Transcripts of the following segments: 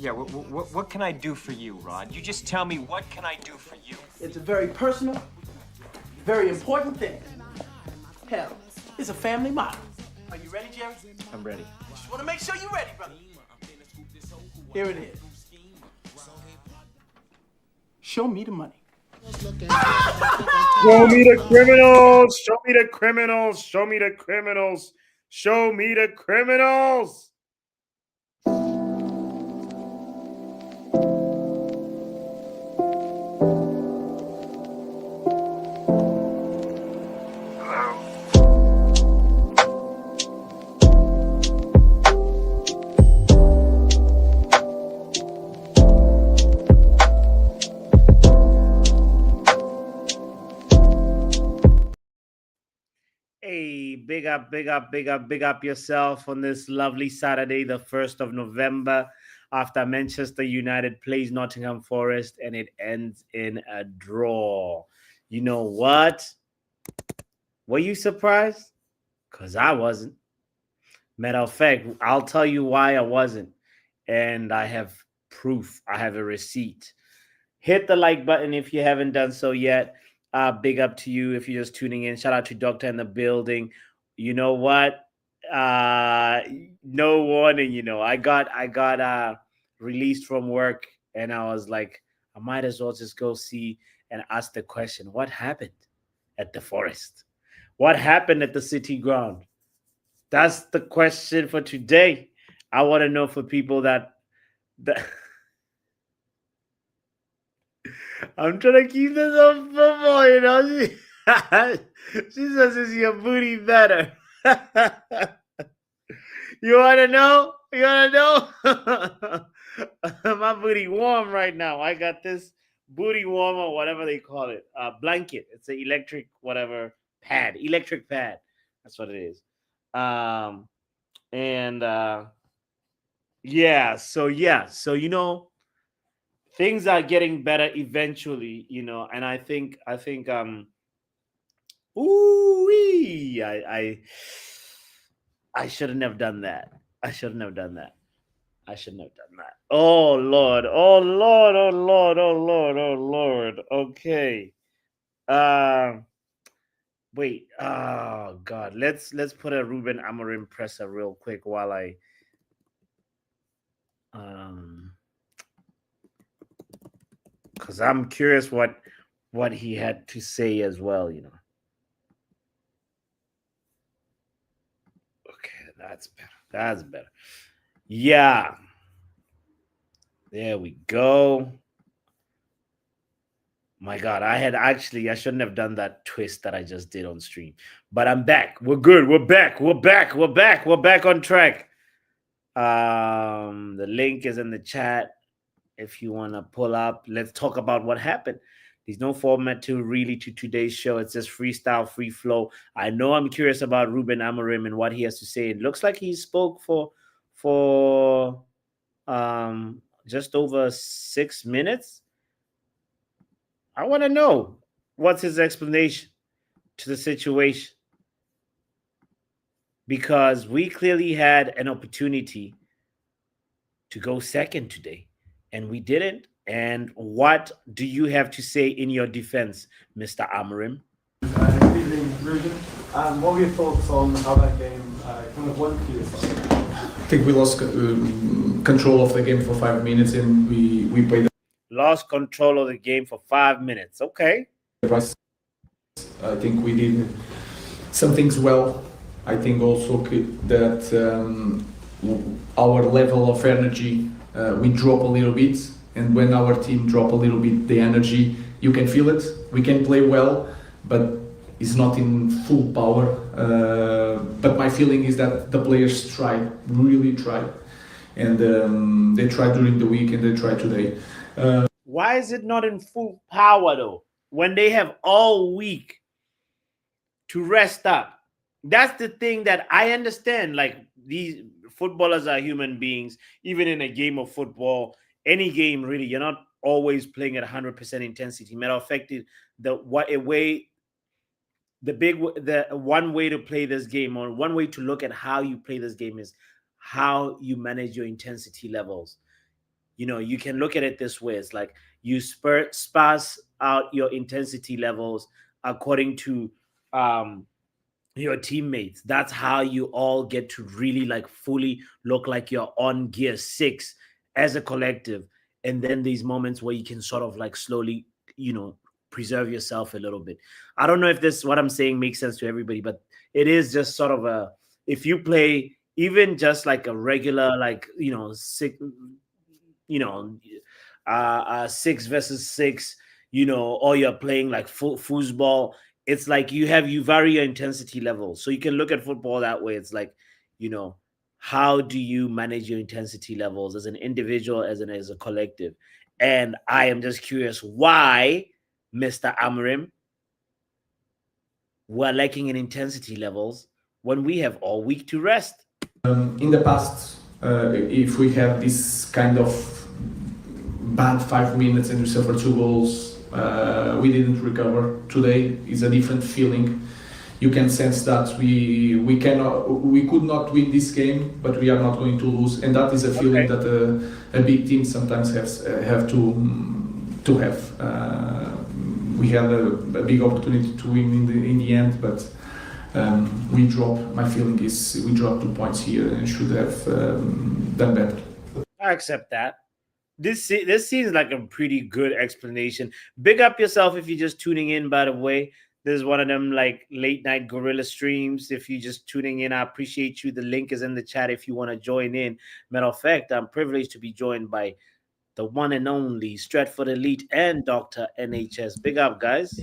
Yeah, what can I do for you, Rod? You just tell me, what can I do for you? It's a very personal, very important thing. Hell, it's a family motto. Are you ready, Jerry? I'm ready. Just want to make sure you're ready, brother. Here it is. Show me the money. Show me the criminals. Show me the criminals. Show me the criminals. Show me the criminals. Hey, big up, big up, big up, big up yourself on this lovely Saturday, the 1st of November, after Manchester United plays Nottingham Forest and it ends in a draw. You know what? Were you surprised? Because I wasn't. Matter of fact, I'll tell you why I wasn't. And I have proof. I have a receipt. Hit the like button if you haven't done so yet. Big up to you if you're just tuning in. Shout out to Doctor in the building. You know what? No warning. I got released from work, and I was like, I might as well just go see and ask the question: what happened at the Forest? What happened at the City Ground? That's the question for today. I want to know for people that I'm trying to keep this on football, She says, is your booty better? You want to know? You want to know? My booty warm right now. I got this booty warmer, whatever they call it. Blanket. It's an electric, whatever, pad. Electric pad. That's what it is. And yeah. So, things are getting better eventually, and I think ooh I shouldn't have done that. I shouldn't have done that. Oh Lord, oh Lord, oh Lord, oh Lord, oh Lord. Okay. Wait, oh God. Let's put a Ruben Amorim presser real quick while I because I'm curious what he had to say as well, Okay, that's better. That's better. Yeah. There we go. My God, I shouldn't have done that twist that I just did on stream. But I'm back. We're good. We're back. We're back. We're back. We're back on track. The link is in the chat. If you want to pull up, let's talk about what happened. There's no format to today's show. It's just freestyle, free flow. I know I'm curious about Ruben Amorim and what he has to say. It looks like he spoke for just over 6 minutes. I want to know what's his explanation to the situation, because we clearly had an opportunity to go second today and we didn't. And what do you have to say in your defense, Mr. Amorim? Good evening, Ruben. What were your thoughts on how that game kind of went for you? I think we lost control of the game for 5 minutes, and we played. Lost control of the game for 5 minutes. Okay. I think we did some things well. I think also that our level of energy, we drop a little bit. And when our team drop a little bit the energy, you can feel it. We can play well, but it's not in full power. But my feeling is that the players really tried. And they tried during the week and they tried today. Why is it not in full power though? When they have all week to rest up. That's the thing that I understand. Like, these footballers are human beings. Even in a game of football, any game really, you're not always playing at 100% intensity. Matter of fact, the one way to play this game, or one way to look at how you play this game, is how you manage your intensity levels. You can look at it this way. It's like you sparse out your intensity levels according to um your teammates. That's how you all get to really like fully look like you're on gear 6 as a collective. And then these moments where you can sort of like slowly, preserve yourself a little bit. I don't know if this what I'm saying makes sense to everybody, but it is just sort of a if you play even just like a regular like six, you know 6 versus 6, or you're playing like football. It's like you vary your intensity level, so you can look at football that way. It's like, you know how do you manage your intensity levels as an individual, as a collective? And I am just curious why, Mr. Amarim, we're lacking in intensity levels when we have all week to rest. In the past, if we have this kind of bad 5 minutes and we suffer 2 goals, we didn't recover. Today is a different feeling. You can sense that we could not win this game, but we are not going to lose, and that is a feeling that a big team sometimes have to have. We had a big opportunity to win in the end, but we drop. My feeling is we dropped 2 points here and should have done better. I accept that. This seems like a pretty good explanation. Big up yourself if you're just tuning in, by the way. This is one of them like late night gorilla streams. If you're just tuning in, I appreciate you. The link is in the chat if you want to join in. Matter of fact, I'm privileged to be joined by the one and only Stratford Elite and Dr. NHS. Big up, guys.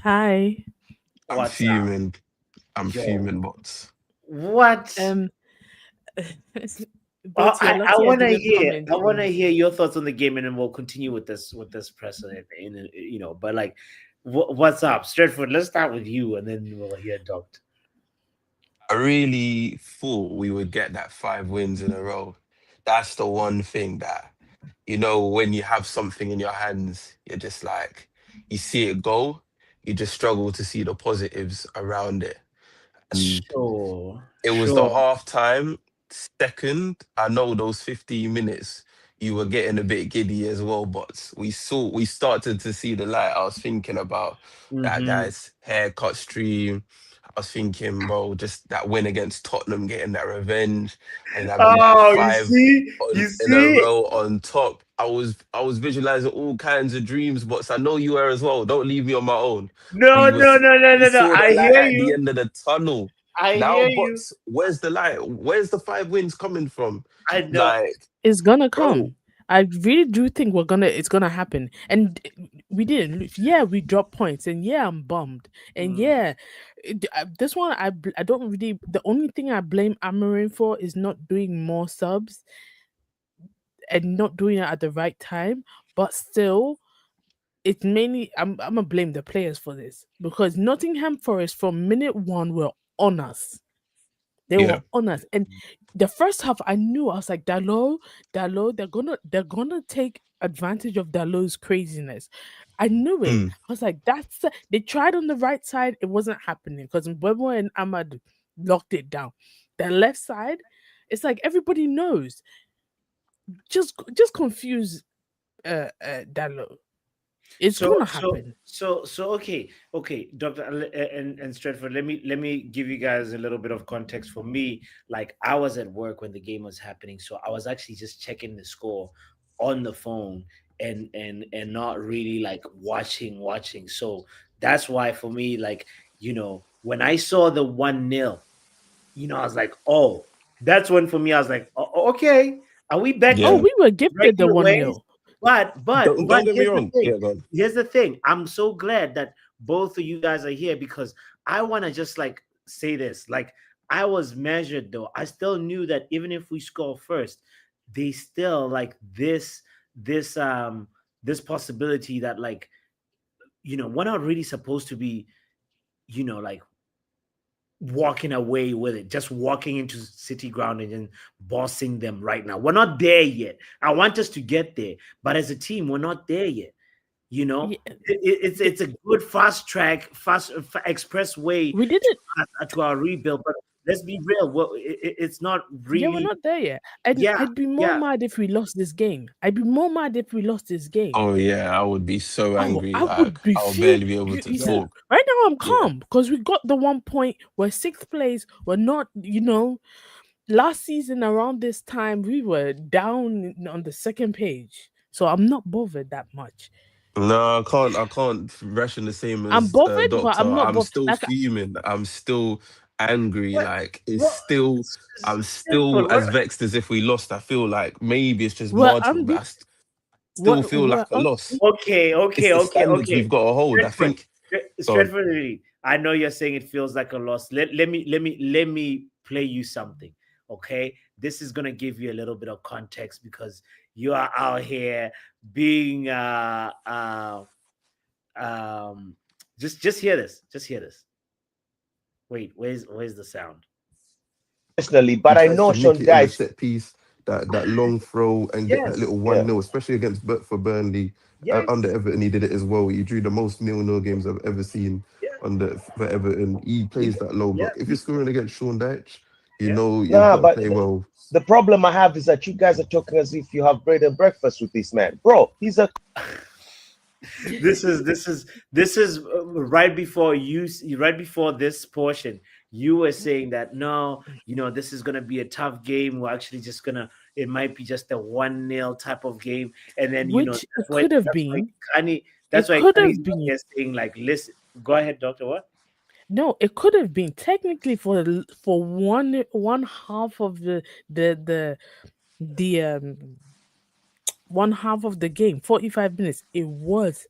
Hi. I'm What's fuming. I'm Yo. fuming, bots. What? But I want to hear. I want to hear your thoughts on the game, and then we'll continue with this presser. But like, what's up, Stratford? Let's start with you, and then we'll hear Doctor. I really thought we would get that 5 wins in a row. That's the one thing that, when you have something in your hands, you're just like, you see it go, you just struggle to see the positives around it. And it was the halftime second. I know those 15 minutes you were getting a bit giddy as well, but we started to see the light. I was thinking about that guy's haircut stream. I was thinking, bro, just that win against Tottenham, getting that revenge, and having that 5 in a row on top. I was visualizing all kinds of dreams, but I know you were as well. Don't leave me on my own. No. We saw the I light hear at you. the end of the tunnel. I Now, hear you. bots, where's the light? Where's the 5 wins coming from? I know. Like, It's gonna come. bro. I really do think it's gonna happen. And we didn't lose. Yeah, we dropped points, and yeah, I'm bummed. And yeah, this one I don't really. The only thing I blame Amarin for is not doing more subs and not doing it at the right time. But still, it's mainly I'm gonna blame the players for this, because Nottingham Forest from minute 1 were on us. They were on us, and the first half I knew. I was like, Dalot, they're gonna take advantage of Dalot's craziness. I knew it. I was like, they tried on the right side, it wasn't happening because Mbemo and Ahmad locked it down. The left side, it's like everybody knows. Just confuse Dalot. It's gonna happen. So okay, Doctor and Stratford. Let me give you guys a little bit of context. For me, like I was at work when the game was happening, so I was actually just checking the score on the phone and not really like watching. So that's why for me, like when I saw the 1-0, I was like, oh, that's when for me I was like, oh, okay, are we back? Oh, we were gifted the 1-0. But don't get me wrong. Here's the thing. I'm so glad that both of you guys are here, because I want to just like say this. Like I was measured though. I still knew that even if we score first, they still like this possibility that like we're not really supposed to be like walking away with it, just walking into City ground and then bossing them right now. We're not there yet. I want us to get there, but as a team, we're not there yet. It's a good fast express way we did it to our rebuild, but let's be real. Well, it's not really. Yeah, we're not there yet. And Yeah, I'd be more mad if we lost this game. I'd be more mad if we lost this game. Oh yeah, I would be so Oh, angry. I Like would be I'll barely be able you, to you see, talk. right now I'm Yeah. calm because we got the 1 point. We're sixth place. We're not, last season around this time we were down on the second page. So I'm not bothered that much. No, I can't ration the same I'm as bothered, but Doctor. I'm not I'm bothered. still Like, fuming. I'm still angry. What? Like it's Well, still, I'm still simple. as vexed as if we lost. I feel like maybe it's just we're marginal, but unbe- I still feel we're like a loss. Okay, It's okay, the okay, standards okay. we've got to hold. I Stretford, think. Go on. Stretford, I know you're saying it feels like a loss. Let me play you something. Okay, this is gonna give you a little bit of context because you are out here being just hear this. Just hear this. Wait, where's the sound? Personally, He but I tries know to nick Sean it on the Dyche. set piece, that long throw, and get that Yes, little Yeah. 1-0, especially against for Burnley. yes, Under Everton, he did it as well. He drew the most 0-0 games I've ever seen yes, for Everton. He plays that low yes, block. If you're scoring against Sean Dyche, you yes. know you've Nah, got to but play well. the problem I have is that you guys are talking as if you have bread and breakfast with this man, bro. He's a This is right before right before this portion you were saying that no, this is gonna be a tough game. We're actually just gonna, it might be just a 1-0 type of game, and then which it could have been. Kanye, It that's why could Kanye's have been. here saying like, listen, go ahead, Doctor. What? No, it could have been technically for one half of the one half of the game, 45 minutes. It was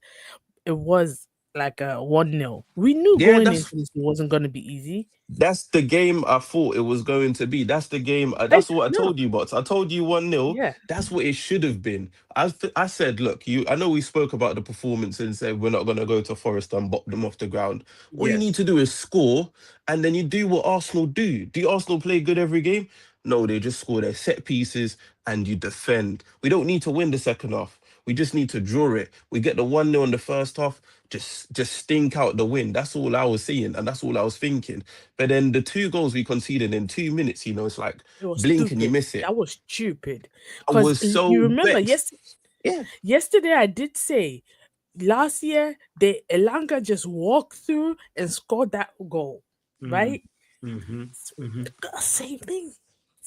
like a 1-0. We knew Yeah, going into this it wasn't going to be easy. that's the game I thought it was going to be. That's the game. I That's what I no, told you, but I told you 1-0. yeah, That's what it should have been. I said, look, I know we spoke about the performance and said we're not going to go to Forest and bop them off the ground. All you Yes. need to do is score, and then you do what Arsenal do. Do Arsenal play good every game? No, they just score their set pieces and you defend. We don't need to win the second half. We just need to draw it. We get the 1-0 in the first half, just stink out the win. That's all I was seeing, and that's all I was thinking. But then the two goals we conceded in 2 minutes, it's like it was blink and you stupid. miss it. That was stupid. I Because was so you remember, vexed. Yeah. yesterday I did say last year Elanga just walked through and scored that goal, right? Same thing.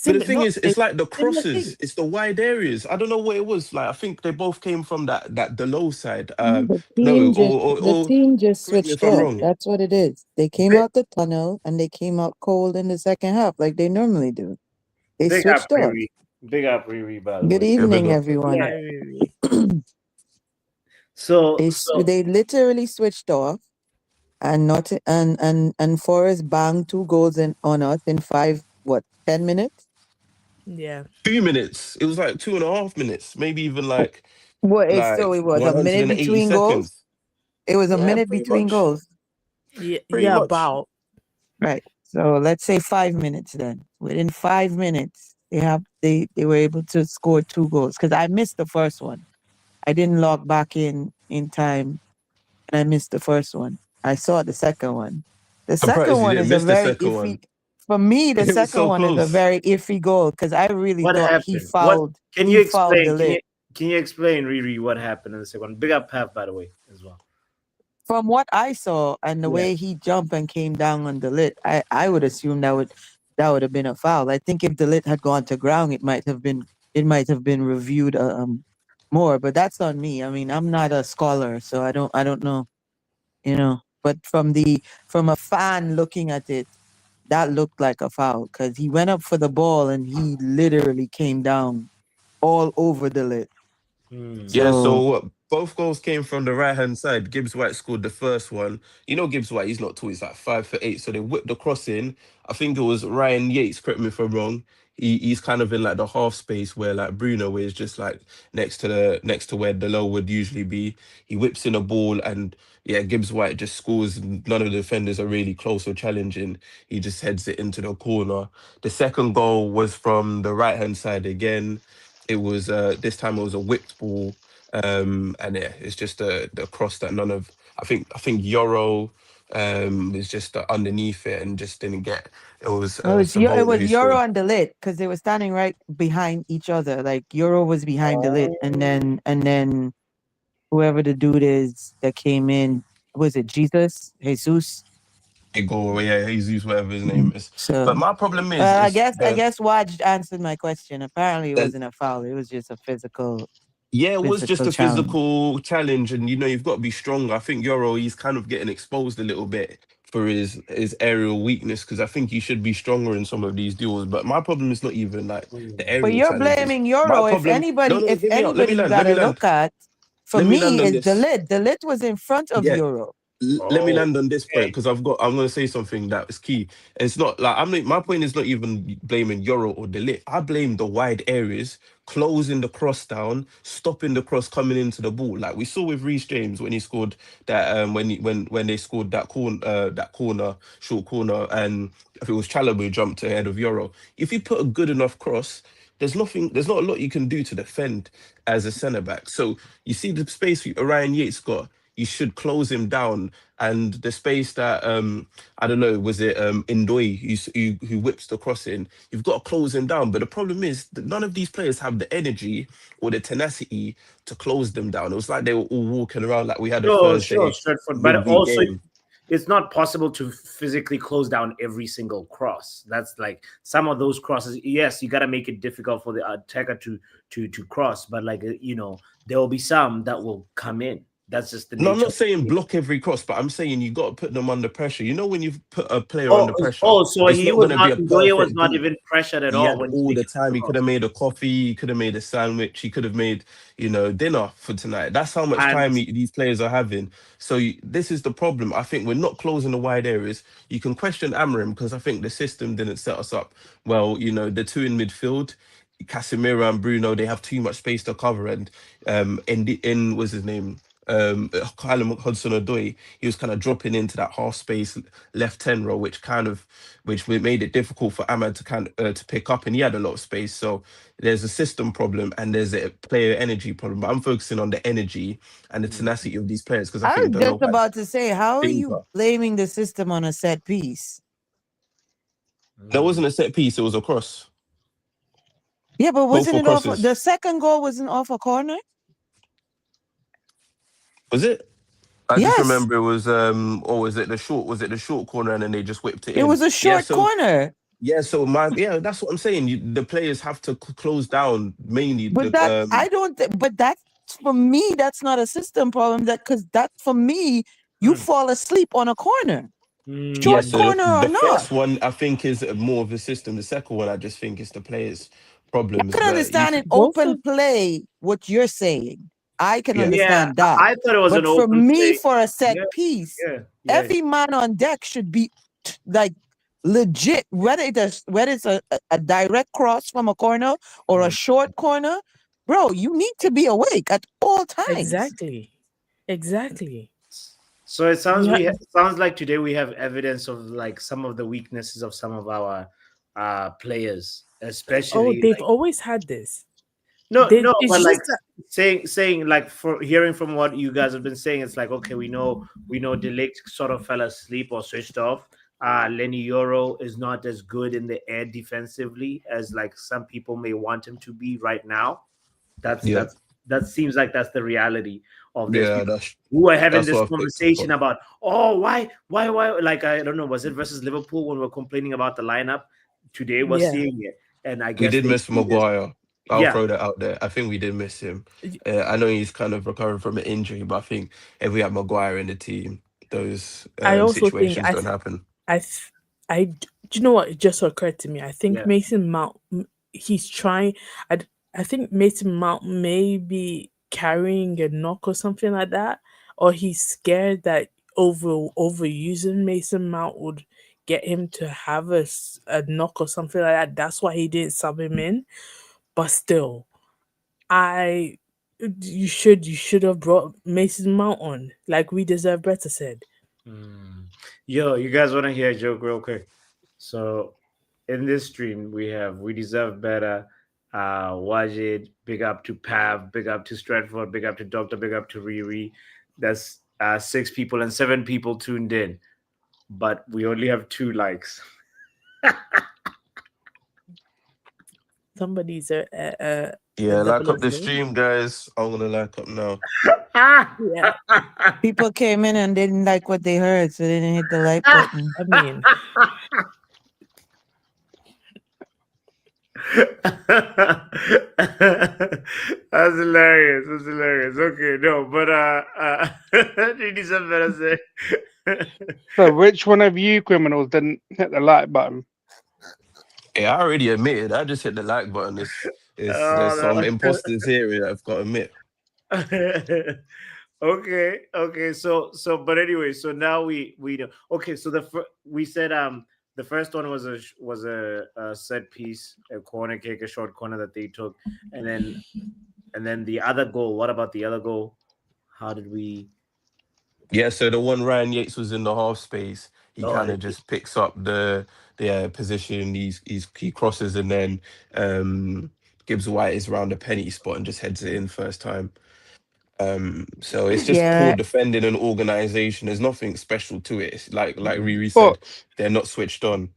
But the thing Not is, it's like the similar crosses, thing. it's the wide areas. I don't know what it was. Like I think they both came from the low side. The No, team just the or team just correct me switched if I'm off. wrong. That's what it is. They came out the tunnel and they came out cold in the second half, like they normally do. They Big up switched off. Riri. Big up Riri, by the Good way. Yeah, big evening, up. everyone. Yeah. Hi, Riri. So They literally switched off, and not and Forrest banged 2 goals on us in 10 minutes. Yeah. 2 minutes. It was like 2.5 minutes, maybe even like Well, it like was a minute 180 between goals. seconds. It was a Yeah, minute pretty between much. goals. Yeah, Pretty yeah, much. about. Right. So let's say 5 minutes then. Within 5 minutes, they were able to score 2 goals. Because I missed the first one. I didn't log back in time, and I missed the first one. I saw the second one. The I'm second surprised you one didn't is a miss the very second iffy. one. For me, the It was second so one is a close. very iffy goal because I really what thought he happened? What fouled. can He you fouled explain? the lid. Can you explain, Riri, what happened in the second one? Big up Pav, by the way, as well. From what I saw and the Yeah. way he jumped and came down on the lid, I would assume that would have been a foul. I think if the lid had gone to ground, it might have been reviewed more. But that's on me. I mean, I'm not a scholar, so I don't know. But from a fan looking at it, that looked like a foul because he went up for the ball and he literally came down all over the lid. Yeah, so So what? Both goals came from the right hand side. Gibbs White scored the first one. Gibbs White, he's not tall, he's like 5'8". So they whipped the cross in. I think it was Ryan Yates, correct me if I'm wrong. He's kind of in like the half space where like Bruno is just like next to where the low would usually be. He whips in a ball and yeah, Gibbs White just scores. None of the defenders are really close or challenging. He just heads it into the corner. The second goal was from the right hand side again. It was this time it was a whipped ball. And yeah, it's just the cross that none of I think Yoro Was just underneath it and just didn't get. It was No, it Savona was who Euro scored. and the lit because they were standing right behind each other. Like Euro was behind the lit, and then whoever the dude is that came in, was it Jesus? Igor, yeah, Jesus, whatever his name is. So But my problem is, I it's guess Waj answered my question. Apparently, it the wasn't a foul. It was just a physical yeah, it was just a challenge. physical challenge, and you've got to be stronger. I think Euro, he's kind of getting exposed a little bit for his aerial weakness because I think he should be stronger in some of these duels. But my problem is not even like the But aerial you're challenges. blaming My Euro. problem, no, no, If hear me out. Let me anybody you land. Let me gotta land. look at, for Let me land me, on is the this. lit. The lit was in front of Yeah, Euro. let me land on this point because I'm going to say something that is key. It's not like my point is not even blaming Euro or Delit. I blame the wide areas, closing the cross down, stopping the cross coming into the ball. Like we saw with Reece James when he scored that when they scored that corner, short corner, and if it was Chalobah who jumped ahead of Euro. If you put a good enough cross, there's not a lot you can do to defend as a centre back. So you see the space Orion Yates got, you should close him down. And the space that I don't know, was it Indoi who whips the cross in? You've got to close him down. But the problem is that none of these players have the energy or the tenacity to close them down. It was like they were all walking around like we had a Sure, Thursday Stratford. But midweek also, game. it's not possible to physically close down every single cross. That's like some of those crosses. Yes, you got to make it difficult for the attacker to cross, but like there will be some that will come in. That's just the No, I'm nature. not saying block every cross, but I'm saying you got to put them under pressure. You know, when you've put a player Oh, under pressure, so it's he not was going to be not. a Ndoye was perfect not ball. even pressured at He all had when he's all the making time. the He could cross. have made a coffee. He could have made a sandwich. He could have made, dinner for tonight. That's how much And time these players are having. So this is the problem. I think we're not closing the wide areas. You can question Amarim because I think the system didn't set us up well. The two in midfield, Casemiro and Bruno, they have too much space to cover. And in what's his name? Callum Hudson-Odoi, he was kind of dropping into that half space left 10 role, which made it difficult for Ahmad to pick up, and he had a lot of space. So there's a system problem and there's a player energy problem. But I'm focusing on the energy and the tenacity of these players because I I think was they don't just know how about to say, how are you danger. blaming the system on a set piece? That wasn't a set piece; it was a cross. Yeah, but Both wasn't were it off? crosses. The second goal wasn't off a corner. Was it? I just Yes, remember it was or was it the short? Was it the short corner and then they just whipped it it in? was a Yeah. short So corner. yeah, so that's what I'm saying. The players have to close down mainly But the that I don't. But that for me, that's not a system problem. That because that for me, you fall asleep on a corner, yeah. short So corner or the not. first one I think is more of a system. The second one I just think is the players' I problems. can But you understand in should, Both open of play what you're saying. I can yeah, yeah, understand that. I thought it was But an for open me, play. for a set Yeah, piece, yeah. every man on deck should be like legit, whether it's a direct cross from a corner or a short corner, bro, you need to be awake at all times. exactly. So it sounds You ha- sounds like today we have evidence of like some of the weaknesses of some of our players, oh, especially they've like always had this. no, It's but like just that. saying like for hearing from what you guys have been saying, it's like okay, we know Delict sort of fell asleep or switched off. Lenny Euro is not as good in the air defensively as like some people may want him to be right now. That's yeah, that's that seems like that's the reality of this. yeah. Because we were having That's this what I've picked up conversation on. about why like I don't know, was it versus Liverpool when we are complaining about the lineup? Today we're Yeah. seeing it, and I We guess did they miss see this. Maguire. I'll Yeah, throw that out there. I think we did miss him. Y- I know he's kind of recovering from an injury, but I think if we had Maguire in the team, those I also think situations don't happen. I th- do you know what? It just occurred to me. I think yeah. Mason Mount, he's trying. I think Mason Mount may be carrying a knock or something like that, or he's scared that overusing Mason Mount would get him to have a knock or something like that. That's why he didn't sub him in. But still, I you should have brought Mason Mount on. Like we deserve better. Said. Yo, you guys want to hear a joke real quick? So in this stream we deserve better. Wajid, big up to Pav, big up to Stratford, big up to Doctor, big up to Riri. That's 6 people and 7 people tuned in. but we only have 2 likes. Somebody's Yeah, like up the 007. stream, guys. I'm gonna like up now. Yeah, People came in and didn't like what they heard, so they didn't hit the like button. I mean, That's hilarious. That's hilarious. Okay, no, but really something better say. So which one of you criminals didn't hit the like button? Yeah, I already admitted. I just hit the like button. There's some imposters here that I've got to admit. Okay. So, but anyway, so now we know. Okay, so we said the first one was a set piece, a corner kick, a short corner that they took, and then the other goal. What about the other goal? How did we? Yeah, so the one Ryan Yates was in the half space. He Oh, kind of just picks up the position. He crosses, and then Gibbs White is around the penalty spot and just heads it in first time. So it's just Yeah. poor defending and organization. There's nothing special to it. It's like Riri But said, they're not switched on.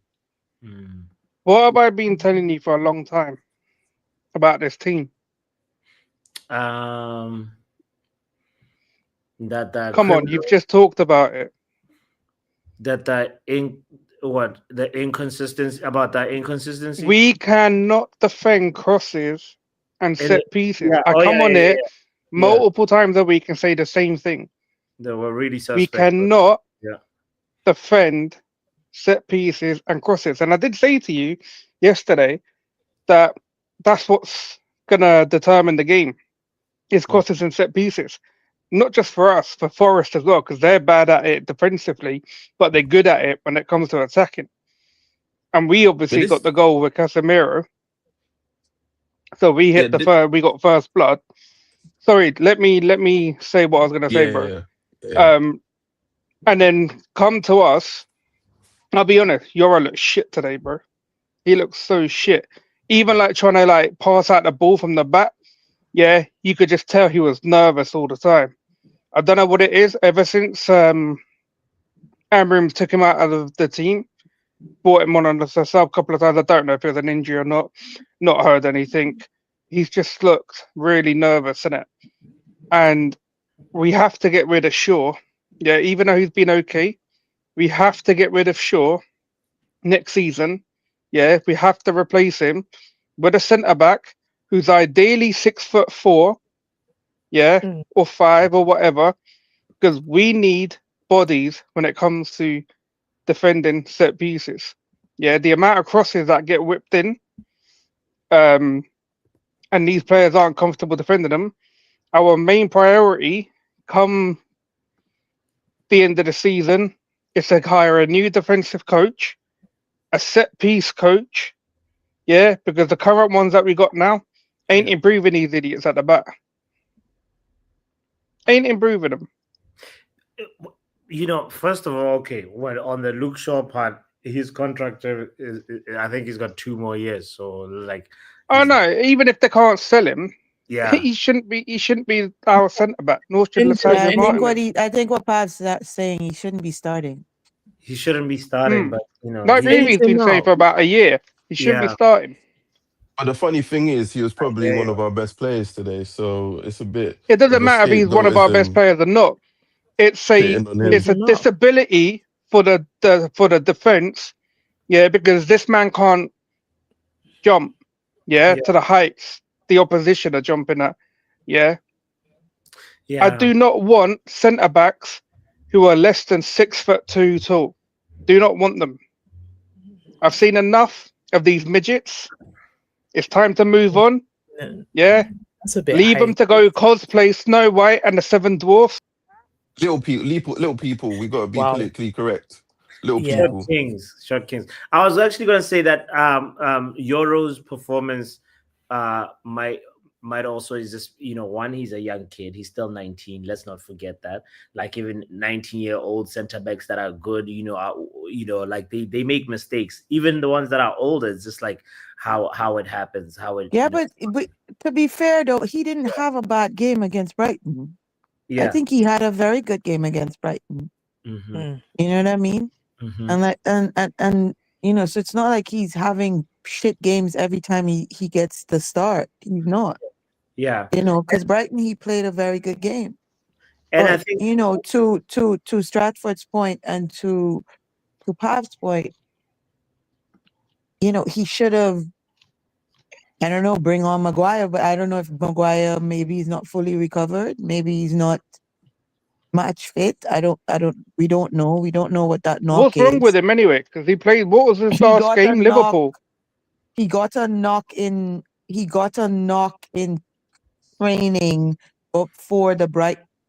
what have I been telling you for a long time about this team? That Come on, you've just talked about it. the inconsistency about that inconsistency. We cannot defend crosses and set pieces. yeah. I Oh, come yeah, on yeah, it yeah. multiple times a week and say the same thing. They were really suspect. We cannot Yeah. defend set pieces and crosses. And I did say to you yesterday that that's what's gonna determine the game is crosses and set pieces. Not just for us, for Forest as well, because they're bad at it defensively, but they're good at it when it comes to attacking. And we obviously got the goal with Casemiro. So we hit we got first blood. Sorry, let me say what I was gonna say, bro. Yeah. And then come to us. I'll be honest, Yoro looks shit today, bro. He looks so shit. Even like trying to like pass out the ball from the back. Yeah, you could just tell he was nervous all the time. I don't know what it is. Ever since Amram took him out of the team, brought him on as a sub a couple of times. I don't know if it was an injury or not. Not heard anything. He's just looked really nervous in it. And we have to get rid of Shaw. Yeah, even though he's been okay, we have to get rid of Shaw next season. Yeah, we have to replace him with a centre back who's ideally 6'4", yeah, or 5 or whatever, because we need bodies when it comes to defending set pieces. Yeah, the amount of crosses that get whipped in, and these players aren't comfortable defending them. Our main priority come the end of the season is to hire a new defensive coach, a set piece coach, yeah, because the current ones that we got now ain't improving these idiots at the back. Ain't improving them. You know, first of all, okay, well, on the Luke Shaw part, his contract is I think he's got 2 more years. So like, oh no, even if they can't sell him, yeah, he shouldn't be our centre back. Nor should I think what Pav's saying, he shouldn't be starting. He shouldn't be starting, but you know, like Riri's been saying for about a year, he shouldn't be starting. But the funny thing is, he was probably one of our best players today, so it's a bit. It doesn't matter if he's one of our best players or not. It's a disability for the defense, yeah, because this man can't jump, yeah, to the heights the opposition are jumping at, yeah. I do not want centre backs who are less than 6'2" tall. Do not want them. I've seen enough of these midgets. It's time to move on. Yeah, leave them to go cosplay Snow White and the 7 Dwarfs. Little people. We got to be politically correct. Little people. Short kings. I was actually going to say that Yoro's performance might also is just, you know, one, he's a young kid. He's still 19. Let's not forget that. Like even 19-year-old center backs that are good, like they make mistakes. Even the ones that are older, it's just like how it happens. But to be fair though, he didn't have a bad game against Brighton. Yeah. I think he had a very good game against Brighton. Mm-hmm. You know what I mean? And like and you know, so it's not like he's having shit games every time he gets the start. He's not. Yeah. You know, because Brighton he played a very good game. And I But think you know, to Stratford's point and to Pav's point, you know, he should have, I don't know, bring on Maguire, but I don't know if Maguire maybe he's not fully recovered, maybe he's not match fit. We don't know. We don't know what that knock What's wrong is. with him anyway? Because he played. What was his He last got a game? knock. Liverpool. He got a knock in. He got a knock in training before the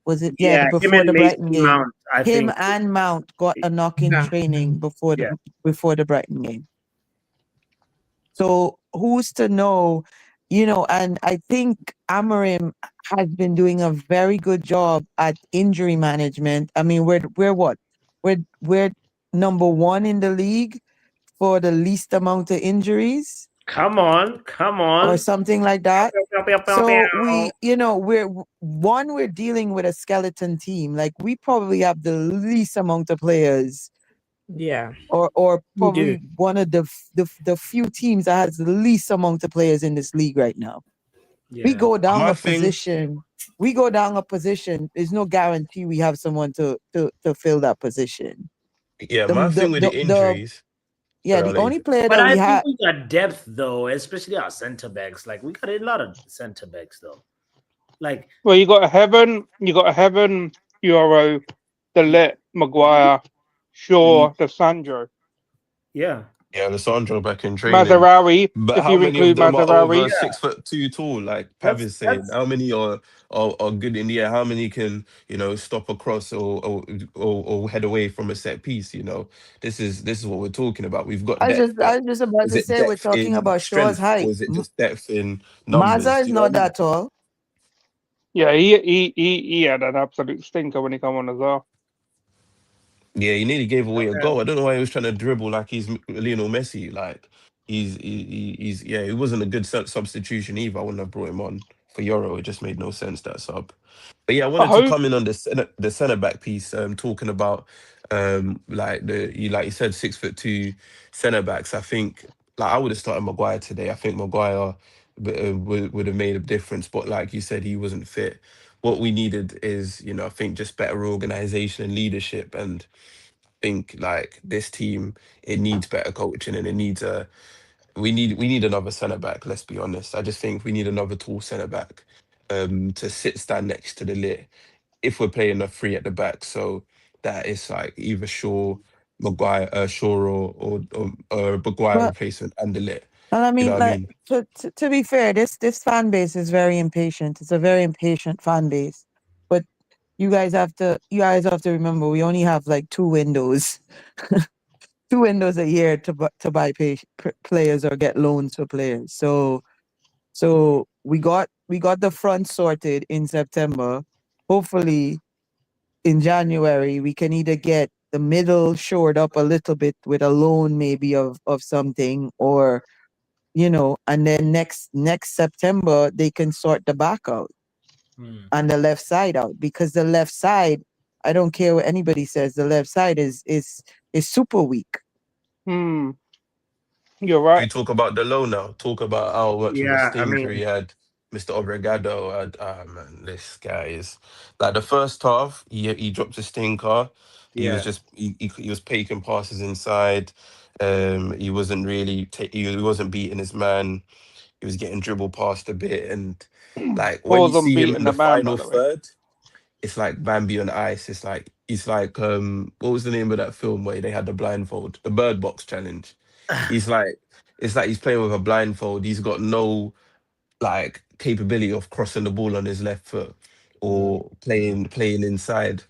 Was it? Yeah, him before and the Mason Brighton game. Mount, I Him think. and Mount got a knock in Yeah. training before Yeah. the Brighton game. So who's to know? You know, and I think Amorim has been doing a very good job at injury management. I mean, we're what? We're number 1 in the league for the least amount of injuries Come on. or something like that. So So you know, we're dealing with a skeleton team. Like we probably have the least amount of players, Yeah. or We do. probably one of the few teams that has the least amount of players in this league right now. We go down My a thing- position. We go down a position. There's no guarantee we have someone to fill that position. Yeah, my thing with the injuries. Yeah, Sorry, the I'll only leave. player But that we I think have. we got depth though, especially our center backs. Like we got a lot of center backs though. Like Well, you got a Heaven, Euro, Delit, Maguire, Shaw, DeSandro, yeah. Yeah, Alessandro back in training. Mazarawi. But If how you many of include them are over Mazarawi, 6'2" tall? Like Pav is saying, how many are good in the air? How many can stop across or head away from a set piece? This is what we're talking about. We've got I was depth, just but about is to it say we're depth talking in about Shaw's strength height. or is it just depth in Maza numbers? is Do you know not what I mean? that tall. yeah, he had an absolute stinker when he come on as well. Yeah, he nearly gave away a goal. I don't know why he was trying to dribble like he's Lionel Messi. Like he's yeah, he wasn't a good substitution either. I wouldn't have brought him on for Euro. It just made no sense, that sub. But yeah, I I wanted to hope come in on the centre back piece, talking about like you said, 6'2" centre backs. I think like I would have started Maguire today. I think Maguire would have made a difference, but like you said, he wasn't fit. What we needed is, I think just better organisation and leadership. And I think like this team, it needs better coaching and it needs we need another centre back. Let's be honest. I just think we need another tall centre back to stand next to the lit if we're playing a three at the back. So that is like either Shaw or Maguire But replacement and the lit. and I You know mean, what I like mean? to be fair, this fan base is very impatient. It's a very impatient fan base. But you guys have to remember we only have like 2 windows, 2 windows a year to buy players or get loans for players. So we got the front sorted in September. Hopefully in January we can either get the middle shored up a little bit with a loan maybe of something, or and then next September they can sort the back out and the left side out, because the left side, I don't care what anybody says, the left side is super weak. you're right. We talk about the low now. Talk about how much of a Yeah, I stinker he mean, had. Mr. Obregado had. Man, this guy is like the first half. He dropped a stinker. He was yeah. just he was taking passes inside. He wasn't really he wasn't beating his man. He was getting dribbled past a bit, and like when you Pause on see him beating in the the man, by final the way. third, it's like Bambi on ice. It's like what was the name of that film where they had the blindfold, the Bird Box Challenge? He's like it's like he's playing with a blindfold. He's got no like capability of crossing the ball on his left foot or playing inside.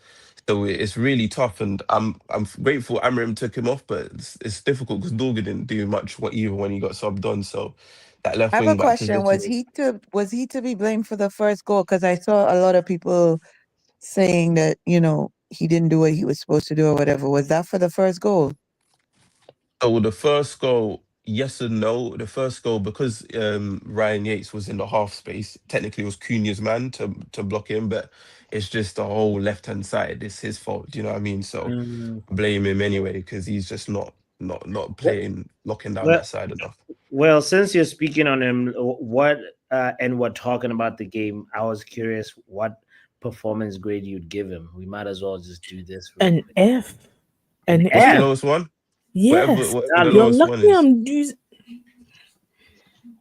So it's really tough, and I'm grateful Amram took him off, but it's difficult because Dorgan didn't do much even when he got subbed on. So that left I have a wing back question. position. Was he to be blamed for the first goal? Because I saw a lot of people saying that he didn't do what he was supposed to do or whatever. Was that for the first goal? So the first goal, yes and no. The first goal, because Ryan Yates was in the half space, technically it was Cunha's man to block him, but it's just the whole left hand side. It's his fault. Do you know what I mean? So blame him anyway because he's just not playing, locking down Well, that side enough. well, since you're speaking on him, what and we're talking about the game, I was curious what performance grade you'd give him. We might as well just do this. An F. An What's the F. lowest one? Yes. Whatever the You're lowest one lucky is. I'm using.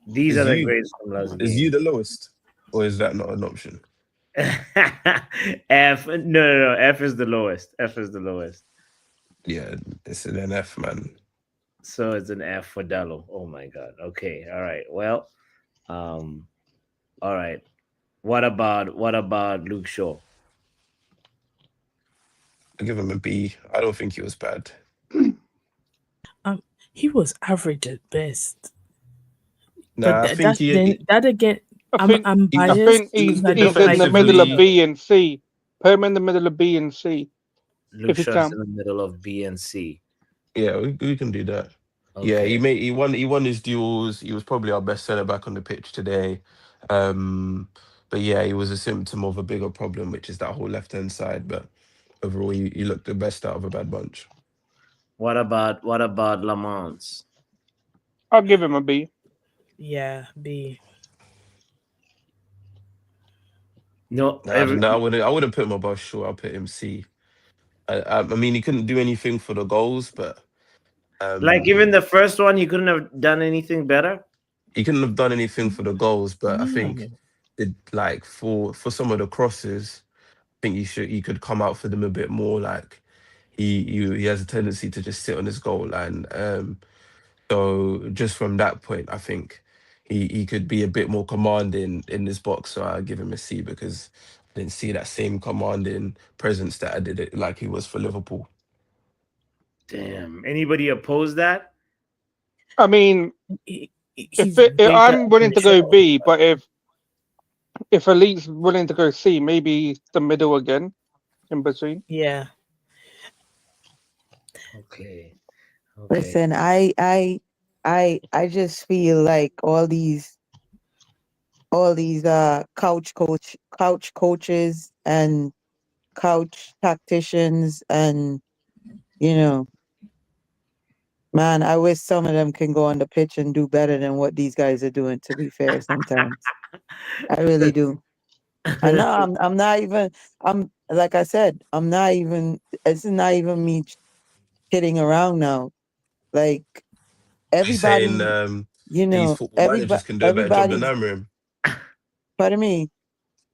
These Is are the you- grades from last Is game. you the lowest, or is that not an option? F. No. F is the lowest. F is the lowest. Yeah, it's an F, man. So it's an F for Dallo. Oh my god. Okay. All right. Well, all right. What about Luke Shaw? I give him a B. I don't think he was bad. He was average at best. Nah, I think that again. I I'm biased. think he's because I don't in the middle of defensively- B and C. Put him in the middle of B and C. Luke you Shaw's can. in the middle of B and C. Yeah, we can do that. Yeah, Okay. he won his duels. He was probably our best centre back on the pitch today. But yeah, he was a symptom of a bigger problem, which is that whole left hand side. But overall, he looked the best out of a bad bunch. What about Lamont? I'll give him a B. Yeah, B. No, Nah, I wouldn't put him above Shaw. I'll put him C. I mean, he couldn't do anything for the goals, but like even the first one, he couldn't have done anything better. he couldn't have done anything for the goals. But I think like for some of the crosses, I think he could come out for them a bit more. Like he has a tendency to just sit on his goal line. So just from that point, I think he could be a bit more commanding in this box. So I give him a C because I didn't see that same commanding presence that I did it like he was for Liverpool. Damn. Anybody oppose that? I mean, He's if bigger I'm willing to go and B, but if Elite's willing to go C, maybe the middle again, in between. Yeah. Okay. Listen, I just feel like all these couch coaches and couch tacticians and man, I wish some of them can go on the pitch and do better than what these guys are doing, to be fair, sometimes. I really do. I know I'm not even like I said, it's not even me kidding around now. Like everybody, He's saying you these know, football managers can do a better job than everybody's. Amram. Pardon me.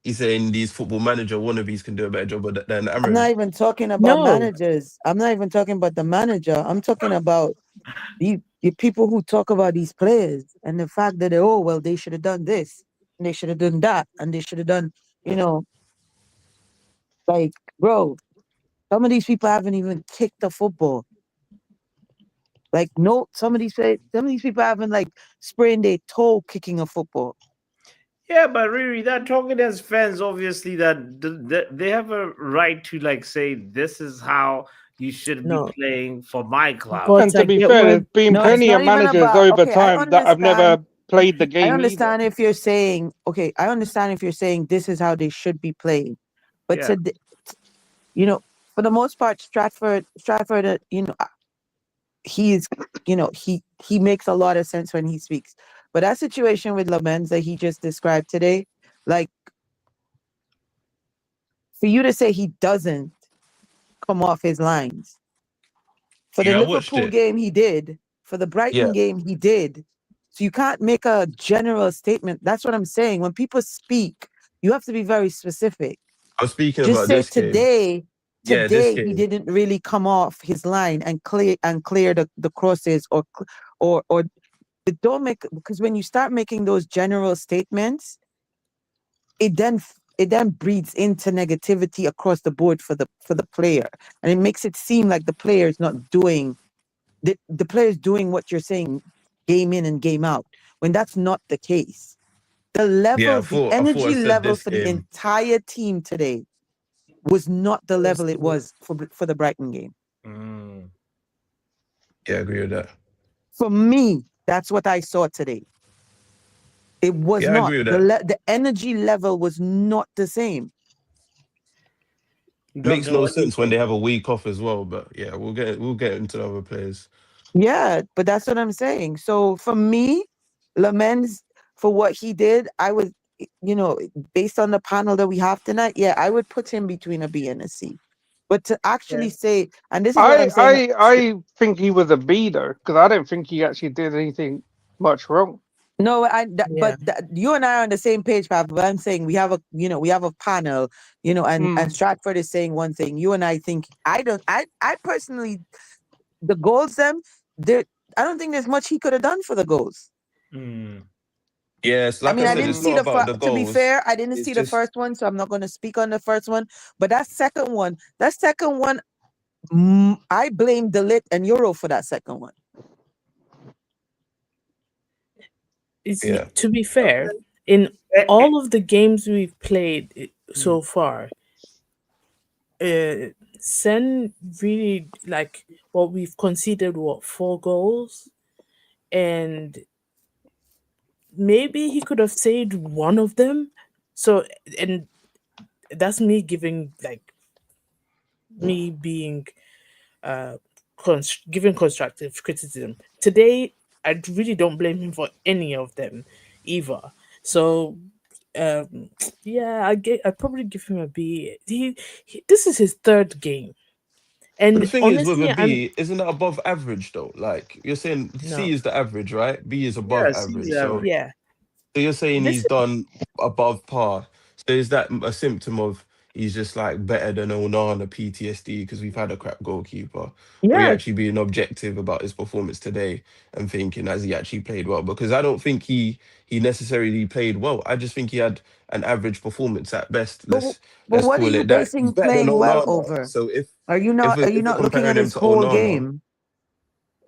He's saying these football manager wannabes can do a better job than I'm Amram. not even talking about managers. I'm not even talking about the manager. I'm talking about the people who talk about these players and the fact that they should have done this and they should have done that and they should have done, like, bro, some of these people haven't even kicked a football. Like, no, some of these people haven't like sprained their toe kicking a football. Yeah, but really, that talking as fans, obviously, that they have a right to like say this is how you should be playing for my club. But And to be fair, there's been plenty of managers over time that have never played the game. I understand if you're saying, I understand if you're saying this is how they should be playing. But for the most part, Stratford, he makes a lot of sense when he speaks. But that situation with Lamens that he just described today, like, for you to say he doesn't come off his lines. For the Liverpool game, he did. For the Brighton game, he did. So you can't make a general statement. That's what I'm saying. When people speak, you have to be very specific. I'm speaking Just about say this today, game. This game. he didn't really come off his line and clear the crosses or don't make, because when you start making those general statements, it then breeds into negativity across the board for the player, and it makes it seem like the player is not doing the player is doing what you're saying game in and game out, when that's not the case. The level, the energy level for the entire team today was not the level it was for the Brighton game. Yeah, I agree with that. For me, That's what I saw today. It was Yeah, I not. agree with that. The energy level was not the same. Makes Doctor, no what do you sense when think? they have a week off as well. But yeah, we'll get into the other players. Yeah, but that's what I'm saying. So for me, Lamens, for what he did, I would, based on the panel that we have tonight, yeah, I would put him between a B and a C. But to actually say, and this is what I'm saying. I think he was a B though, because I don't think he actually did anything much wrong. No, Yeah. you and I are on the same page, Pap. But I'm saying we have a panel, and Stratford is saying one thing. You and I think I personally, the goals I don't think there's much he could have done for the goals. Yes, I like mean, I I said, didn't it's see not about the to be goals. fair, I didn't It's see the just first one, so I'm not going to speak on the first one. But that second one, I blame Delit and Euro for that second one. yeah. To be fair, in all of the games we've played so far, Sen really we've conceded 4 goals, and maybe he could have saved one of them. So, and that's me giving me being giving constructive criticism. Today, I really don't blame him for any of them either. So, yeah, I'd probably give him a B. This is his 3rd game, But the and thing is, with a honestly, I'm B, isn't that above average though? Like you're saying, C no, is the average, right? B is above Yeah, C is average. So average. yeah. you're saying This he's is done above par. So is that a symptom of he's just like better than Onana PTSD because we've had a crap goalkeeper? Or are you Yeah, actually being objective about his performance today and thinking has he actually played well? Because I don't think he necessarily played well. I just think he had an average performance at best. but Let's what are call you it that. He's basing better than playing well Onana. over? So Are you if not? we're, Are you if we're not looking comparing at him his to whole Onana, game?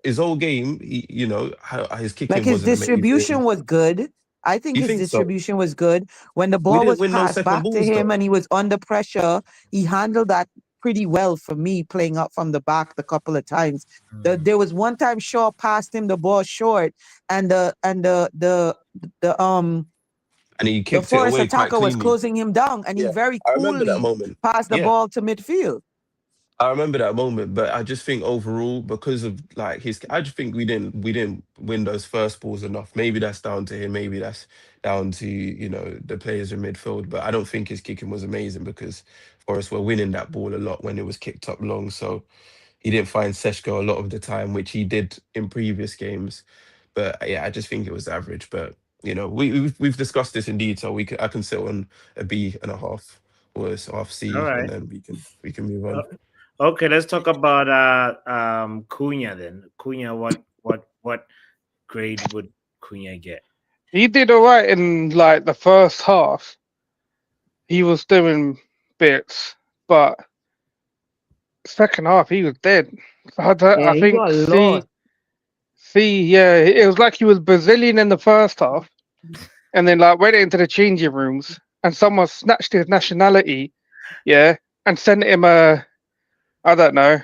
his whole game, his Like kicking his wasn't distribution amazing. was good. I think You his think so? distribution was good. When the We ball didn't was win no passed second back to balls him though. and he was under pressure, he handled that pretty well for me, playing up from the back the couple of times. There was one time Shaw passed him the ball short, and the And he the kicked it Forest away quite attacker was cleanly. closing him down, and he Yeah, very I remember that coolly moment. passed the Yeah, ball to midfield. I remember that moment. But I just think overall, because of like I just think we didn't win those first balls enough. Maybe that's down to him. Maybe that's down to the players in midfield. But I don't think his kicking was amazing because Forest were winning that ball a lot when it was kicked up long. So he didn't find Seshko a lot of the time, which he did in previous games. But yeah, I just think it was average. But we've discussed this in detail. I can sit on a B and a half or a half All C, and right. then we can move on. Okay, let's talk about Cunha then. Cunha, what grade would Cunha get? He did all right in like the first half. He was doing bits, but second half he was dead. Yeah, I he think got lost. yeah, it was like he was Brazilian in the first half, and then like went into the changing rooms, and someone snatched his nationality, yeah, and sent him I don't know,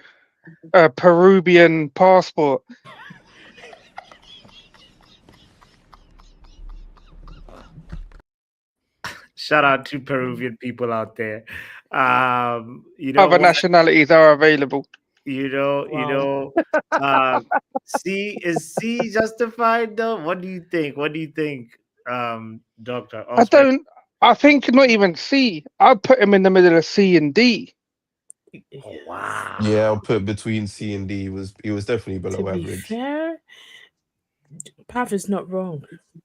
a Peruvian passport. Shout out to Peruvian people out there. You know Other what? nationalities are available. You know. Uh, is C justified though? What do you think? What do you think, Doctor I Osman? don't. I think not even C. I'd put him in the middle of C and D. Oh, wow. Yeah, I'll put between C and D. He was definitely to below be average. fair, Path is not wrong.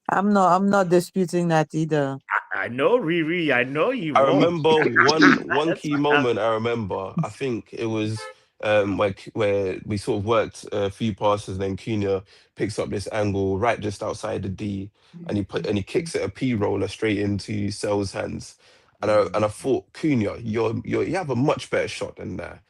I'm not disputing that either. I know, Riri. I know you I won't. remember one That's key why moment. I remember. I think it was like where we sort of worked a few passes. Then Cunha picks up this angle right just outside the D, and he kicks it a P roller straight into Cell's hands. And I thought Cunha, you have a much better shot than that.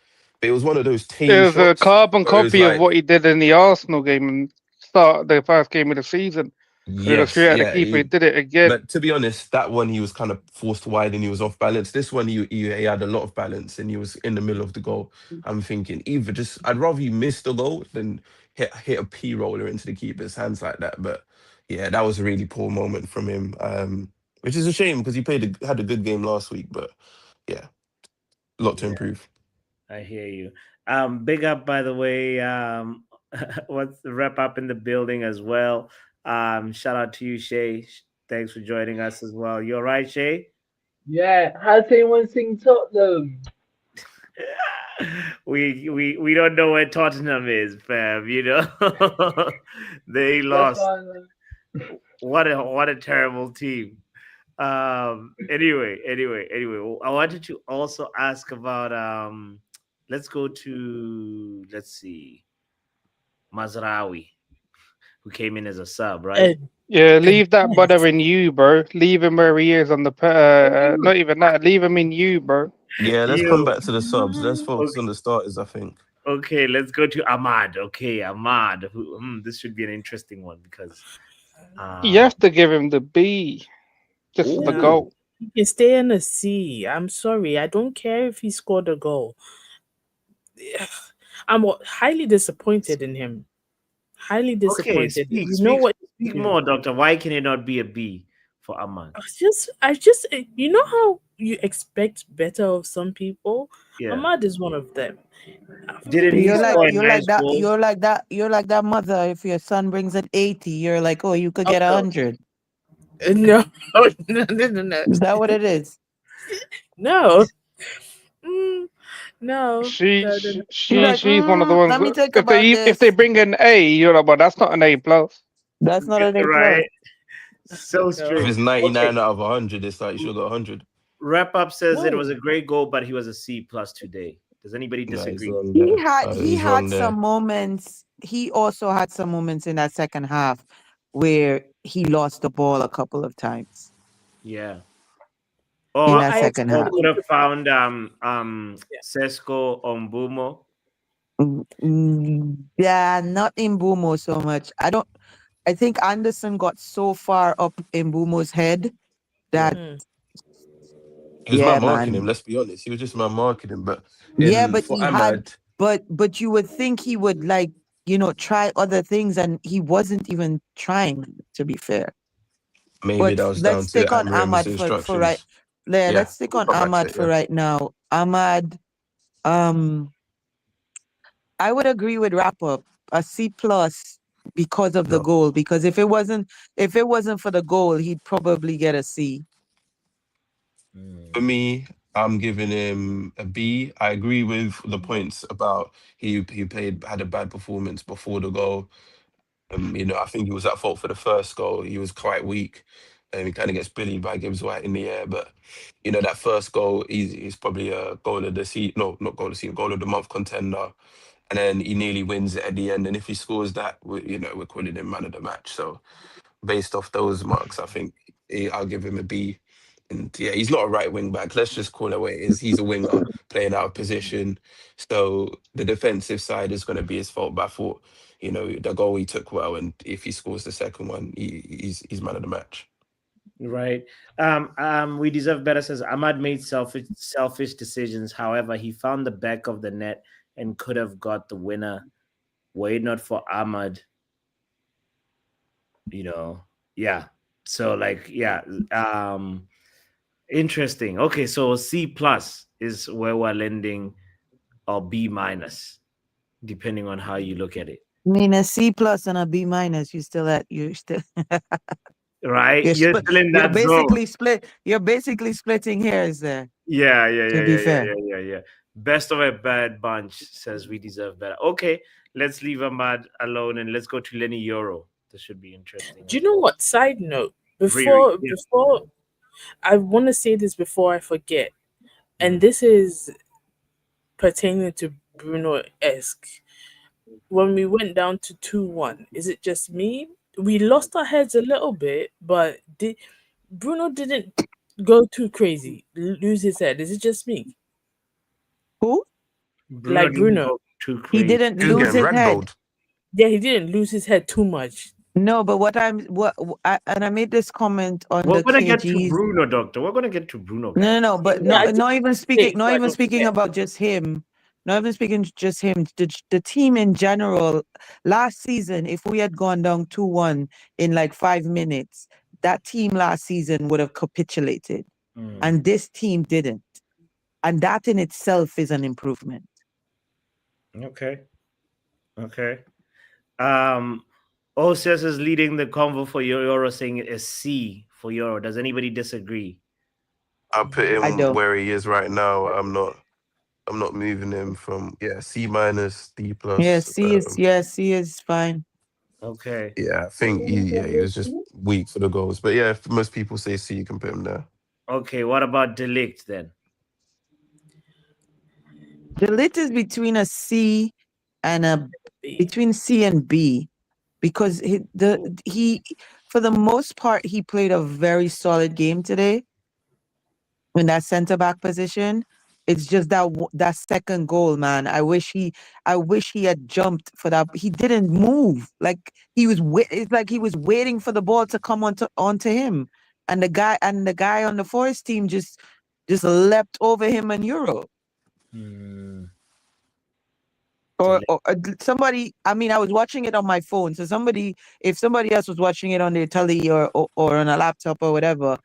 But it was one of those It tame was a shots carbon where it was copy of like, what he did in the Arsenal game and start the first game of the season. Threw the Yes, straight at the yeah. keeper. He did it again. But to be honest, that one he was kind of forced wide and he was off balance. This one he had a lot of balance and he was in the middle of the goal. I'm thinking either just I'd rather you miss the goal than hit a P roller into the keeper's hands like that. But yeah, that was a really poor moment from him. Which is a shame because he had a good game last week. But yeah, a lot to Yeah, improve. I hear you. Big up, by the way. What's the rep up in the building as well? Shout out to you, Shay. Thanks for joining us as well. You all right, Shay? Yeah, has anyone seen Tottenham? We don't know where Tottenham is, fam. You know, they That's lost. fine. Man. What a terrible team. Anyway. I wanted to also ask about let's go to Mazraoui, who came in as a sub, right? Yeah, leave that Yes. brother in you, bro. Leave him where he is on the. Not even that. Leave him in you, bro. Yeah, let's come You back to the subs. Let's focus on the starters, I think. okay? Let's go to Ahmad. Okay, Ahmad. This should be an interesting one because You um, have to give him the B just for the Yeah. goal. He can stay in a C. I'm sorry. I don't care if he scored a goal. I'm highly disappointed in him. Highly okay, disappointed. speak, You know speak, what? speak more, Doctor. Why can it not be a B for Ahmad? You know how you expect better of some people. Yeah. Ahmad is one of them. Didn't he You're like score a you're like nice that. goal? You're like that. You're like that mother. If your son brings an 80, you're like, oh, you could get Oh, 100. no, no. Is that what it is? No. Mm, no. She No, no, she no. You're she like, she's one of the ones. let me think If about if they this. bring an A, you're like, but that's not an A plus. That's not an A plus. Right. So If No. strange. it's Okay. 99 out of 100, it's like you should have got 100. Wrap up says it was No. a great goal, but he was a C plus today. Does anybody No, he's disagree? wrong He there. had he He's had wrong some there. moments. He also had some moments in that second half where he lost the ball a couple of times Yeah. in Or that I second or half. expect could him have to. found Yeah. Sesko Ombumo. Yeah, not in Bumo so much. I think Anderson got so far up in Bumo's head Yeah. that Mm. He was yeah, man marking him, man. let's be honest. He was just man marking him. But Yeah, in but for he had Ahmad, but you would think he would like, try other things and he wasn't even trying, to be fair. maybe But that was let's down to stick on Amram's Ahmad for right. instructions. Yeah, Yeah, let's stick we'll on come back to Ahmad it, for yeah. right now. Ahmad, um, I would agree with wrap up a C plus because of the No. goal. Because if it wasn't for the goal, he'd probably get a C. For me, I'm giving him a B. I agree with the points about he had a bad performance before the goal. I think he was at fault for the first goal. He was quite weak, and he kind of gets bullied by Gibbs White in the air. But that first goal, he's probably a goal of the season. No, not goal of the season, goal of the month contender. And then he nearly wins it at the end. And if he scores that, we're calling him man of the match. So based off those marks, I think I'll give him a B. And yeah, he's not a right wing back. Let's just call it what it is. He's a winger playing out of position. So the defensive side is going to be his fault. But I thought, the goal he took well, and if he scores the second one, he's man of the match. Right. We deserve better says Ahmad made selfish decisions. However, he found the back of the net and could have got the winner. Were it not for Ahmad, yeah. So interesting. Okay, so C plus is where we're landing, or B minus, depending on how you look at it. I mean, a C plus and a B minus. You still Right? You're still in you're that zone. basically split. You're basically splitting hairs there. Yeah. To be fair. Best of a bad bunch says we deserve better. Okay, let's leave Ahmad alone and let's go to Lenny Euro. This should be interesting. Do you know what? Side note, Riri, yeah. before I want to say this before I forget, and this is pertaining to Bruno esque. When we went down to 2-1, is it just me? We lost our heads a little bit, but Bruno didn't go too crazy, lose his head. Is it just me? Who? Bruno didn't Bruno. go too He crazy. didn't He was lose getting his head. ragdolled. Yeah, he didn't lose his head too much. No, but and I made this comment on We're the gonna get to KGs. Bruno, doctor. We're gonna get to Bruno, No, guys. no, no, but Yeah, I not even speaking, not so I even don't speaking forget. about just him. Not even speaking just him. The team in general. Last season, if we had gone down 2-1 in like 5 minutes, that team last season would have capitulated, and this team didn't. And that in itself is an improvement. Okay. OCS is leading the convo for Euro, saying a C for Euro. Does anybody disagree? I put I him don't. where he is right now. I'm not moving him from C minus, D Yeah, plus. C is fine. Okay. Yeah, I think he was just weak for the goals. But yeah, if most people say C, you can put him there. Okay. What about Delict then? The lit is between a C and between C and B, because he for the most part he played a very solid game today in that center back position. It's just that second goal, man. I wish he had jumped for that. He didn't move. Like it's like he was waiting for the ball to come onto him, and the guy on the Forest team just leapt over him and Euro. Or somebody, I mean, I was watching it on my phone. So if somebody else was watching it on their telly or on a laptop or whatever,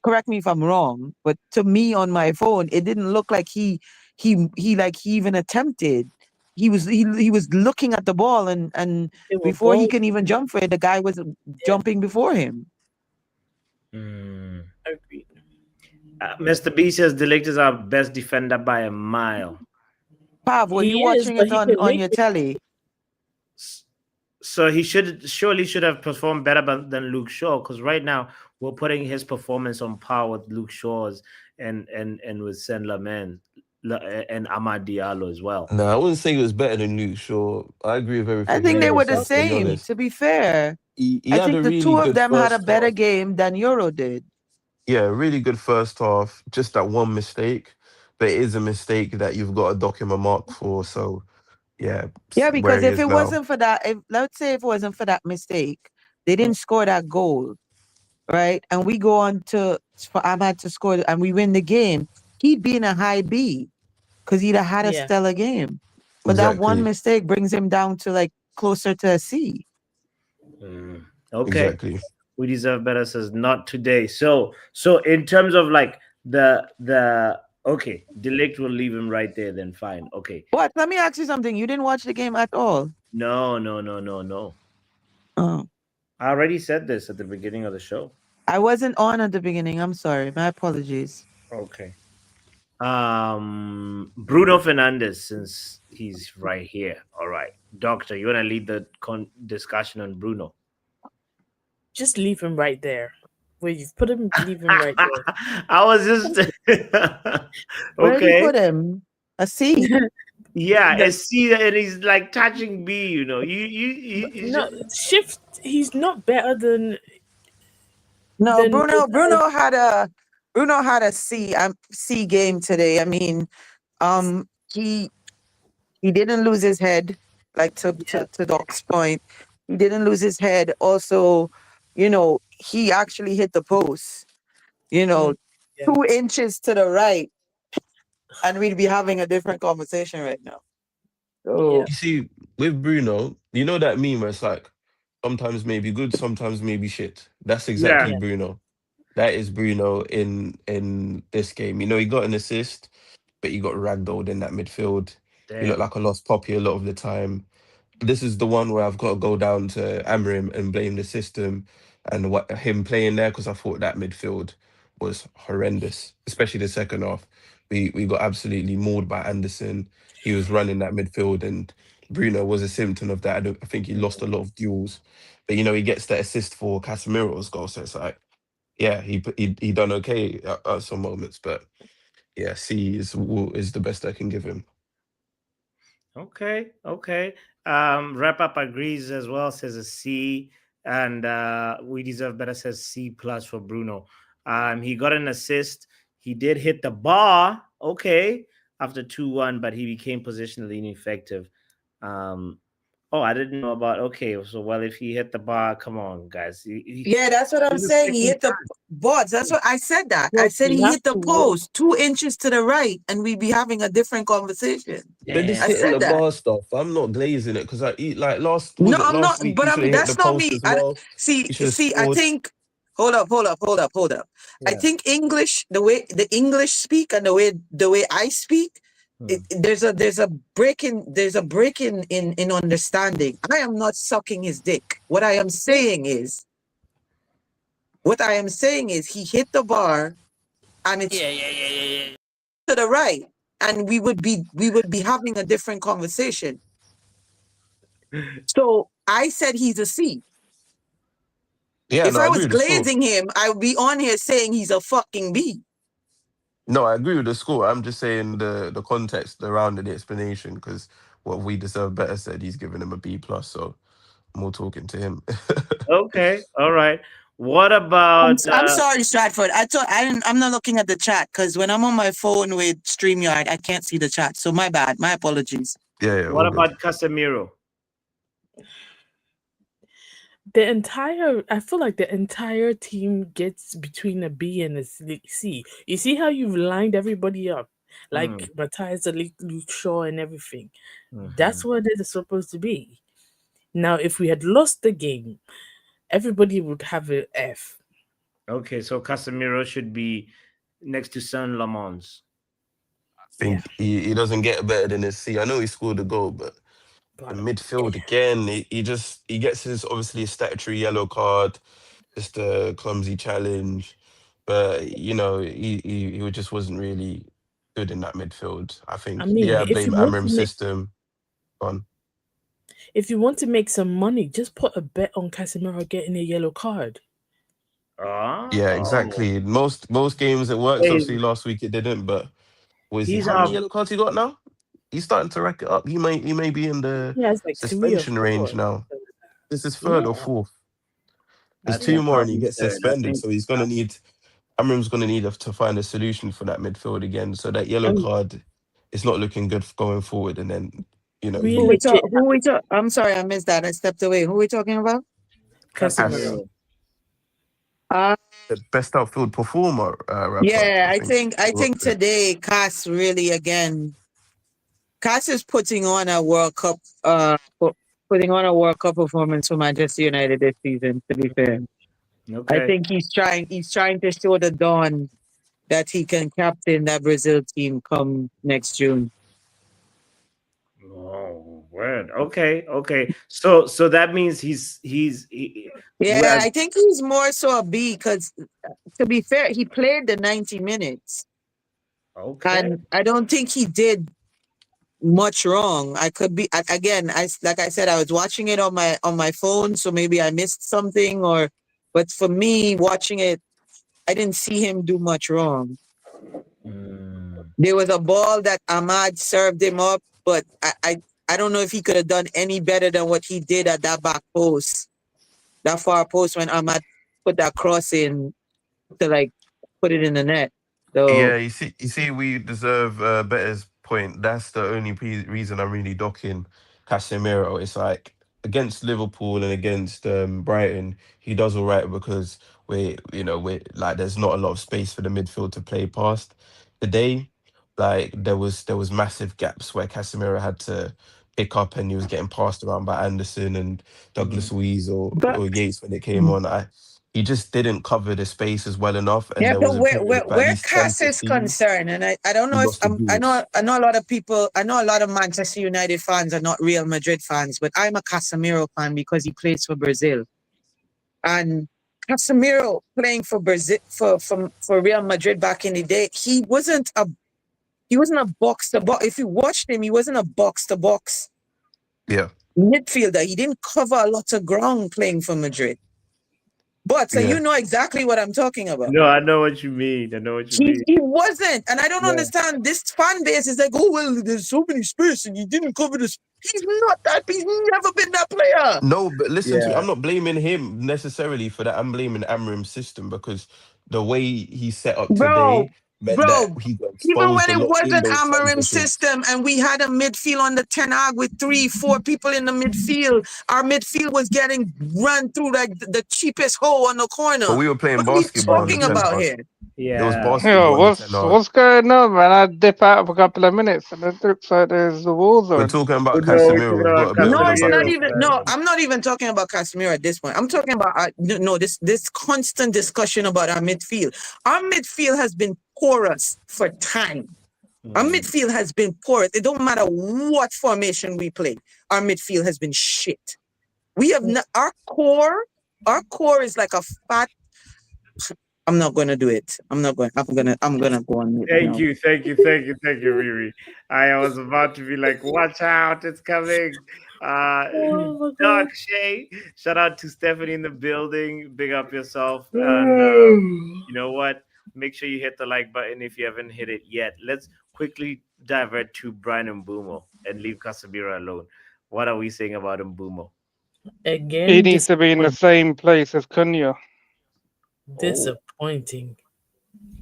correct me if I'm wrong. But to me on my phone, it didn't look like he even attempted. He was looking at the ball and before he can even jump for it, the guy was jumping before him. Agreed. Mr. B says Delict is our best defender by a mile. Pav, were you watching it on your telly? So he surely should have performed better than Luke Shaw, because right now we're putting his performance on par with Luke Shaw's and with Saint Lamin and Amad Diallo as well. No, I wouldn't say he was better than Luke Shaw. I agree with everything. I think they were the to be same, honest. to be fair. He I had think a the really two of good them had a first better half. game than Euro did. Yeah, really good first half. Just that one mistake, but it is a mistake that you've got to dock him a mark for. So yeah, Yeah, where because he if is it now. wasn't for that, let's say if it wasn't for that mistake, they didn't score that goal, right? And we go on for Ahmad to score and we win the game, he'd be in a high B because he'd have had a stellar game. But that one Exactly. mistake brings him down to like closer to a C. Okay. Exactly. We deserve better says not today. So in terms of like the okay, Delict will leave him right there, then fine. Okay. What? Let me ask you something. You didn't watch the game at all? No. Oh. I already said this at the beginning of the show. I wasn't on at the beginning. I'm sorry. My apologies. Okay. Bruno Fernandez, since he's right here. All right. Doctor, you want to lead the discussion on Bruno? Just leave him right there. Where you've put him, leave him right there. I was just Where did you okay. put him? A C. Yeah, a C, and he's like touching B. You know, he's No, shift. He's not better than. No, than Bruno had a C game today. I mean, he didn't lose his head, like to Doc's point. He didn't lose his head. Also, he actually hit the post. 2 inches to the right, and we'd be having a different conversation right now. So You see, with Bruno, you know that meme where it's like sometimes maybe good, sometimes maybe shit. That's exactly Bruno. That is Bruno in this game. You know, he got an assist, but he got ragdolled in that midfield. He looked like a lost puppy a lot of the time. This is the one where I've got to go down to Amarim and blame the system and what him playing there, because I thought that midfield was horrendous, especially the second half. We got absolutely mauled by Anderson. He was running that midfield, and Bruno was a symptom of that. I think he lost a lot of duels, but he gets that assist for Casemiro's goal, so it's like, yeah, he done okay at some moments, but yeah, C is the best I can give him. Okay. Wrap up agrees as well, says a C, and we deserve better says C plus for Bruno. He got an assist. He did hit the bar, okay, after 2-1, but he became positionally ineffective. Oh, I didn't know about. Okay, so well, if he hit the bar, come on, guys. Yeah, that's what I'm he's a saying. He second hit the boards. That's what I said. That I Well, said we he have hit the to work. post 2 inches to the right, and we'd be having a different conversation. But this I hitting said the that. bar stuff, I'm not glazing it because I eat like last No, was it I'm last not. week? But He should have hit the that's not post me. as well. He should have See. I scored. think. Hold up. I Yeah. think English, the way the English speak and the way I speak, there's a break in understanding. I am not sucking his dick. What I am saying is he hit the bar and it's to the right, and we would be having a different conversation. So I said he's a C. Yeah, If no, I I agree was with the score. glazing him, I would be on here saying he's a fucking B. No, I agree with the score. I'm just saying the context around the explanation because what we deserve better said he's giving him a B plus. So I'm all talking to him. Okay. All right. What about? I'm sorry, Stratford. I'm not looking at the chat because when I'm on my phone with StreamYard, I can't see the chat. So my bad. My apologies. Yeah, What all good. about Casemiro? I feel like the entire team gets between a B and a C. You see how you've lined everybody up, like Matthias, Luke Shaw, and everything. That's what it is supposed to be. Now, if we had lost the game, everybody would have an F. Okay, so Casemiro should be next to San Lamons. I think he doesn't get better than his C. I know he scored a goal, but the midfield again, he gets his obviously his statutory yellow card, just a clumsy challenge. But you know, he just wasn't really good in that midfield. I think, I mean, I blame Amram's system on. If you want to make some money, just put a bet on Casemiro getting a yellow card. Yeah, exactly. Most games it works. Obviously, last week it didn't. But how many yellow cards he got now? He's starting to rack it up. He may be in the He has like 3 or suspension 4. range now. This is third or fourth. There's 2 more and he gets suspended. So he's gonna need. Amram's gonna need to find a solution for that midfield again. So that yellow card is not looking good going forward. And then I'm sorry, I missed that. I stepped away. Who are we talking about? Casemiro. The best outfield performer. Yeah, I think today Cass really again. Cass is putting on a World Cup performance for Manchester United this season, to be fair. Okay. I think he's trying to show the dawn that he can captain that Brazil team come next June. Oh, word. Okay. So that means I think he's more so a B because, to be fair, he played the 90 minutes. Okay. And I don't think he did much wrong. I could be again. Like I said, I was watching it on my phone, so maybe I missed something. But for me, watching it, I didn't see him do much wrong. There was a ball that Ahmad served him up, but I don't know if he could have done any better than what he did at that back post, that far post when Ahmad put that cross in to put it in the net. So yeah, you see, we deserve better's point. That's the only reason I'm really docking Casemiro. It's like against Liverpool and against Brighton, he does all right because we like there's not a lot of space for the midfield to play past. Today, like there was massive gaps where Casemiro had to pick up and he was getting passed around by Anderson and Douglas Luiz or Yates when it came on. He just didn't cover the spaces well enough, and there but was a period of at where least 10, Cass is 15. concerned, and I don't know He if lost the I balls. know a lot of people, I know a lot of Manchester United fans are not Real Madrid fans, but I'm a Casemiro fan because he plays for Brazil, and Casemiro playing for Brazil for Real Madrid back in the day, he wasn't a box to box. If you watched him, he wasn't a box to box midfielder. He didn't cover a lot of ground playing for Madrid. But so you know exactly what I'm talking about. No, I know what you mean. He wasn't, and I don't understand. This fan base is like, oh well, there's so many space, and he didn't cover this. He's not that. He's never been that player. No, but listen to me. I'm not blaming him necessarily for that. I'm blaming Amram's system because the way he set up today, meant that Bro, he got even exposed when a it lot in wasn't those Amarim championships. system and we had a midfield on the Tenag with 3-4 people in the midfield, our midfield was getting run through like the cheapest hole on the But corner. we were playing What are we basketball on the talking Ten about Hag. here? It was Yeah. Yo, basketball on the Ten Hag. what's going on, man? I dip out for a couple of minutes and it looks like there's a war We're zone. talking about No, we're Casemiro. talking We've got about a bit No, of it's not Casemiro, even. development. No, man. I'm not even talking about Casemiro at this point. I'm talking about this constant discussion about our midfield. Our midfield has been porous for time. Our midfield has been porous. It don't matter what formation we play. Our midfield has been shit. We have not, our core. Our core is like a fat. I'm not going to do it. I'm gonna go on mute Thank now. you, Riri. I was about to be like, watch out, it's coming. Oh my Doc god. Shay, shout out to Stephanie in the building. Big up yourself. And you know what? Make sure you hit the like button if you haven't hit it yet. Let's quickly divert to Brian Mbumo and leave Casemiro alone. What are we saying about Mbumo? He Again, needs to be in the same place as Cunha. disappointing.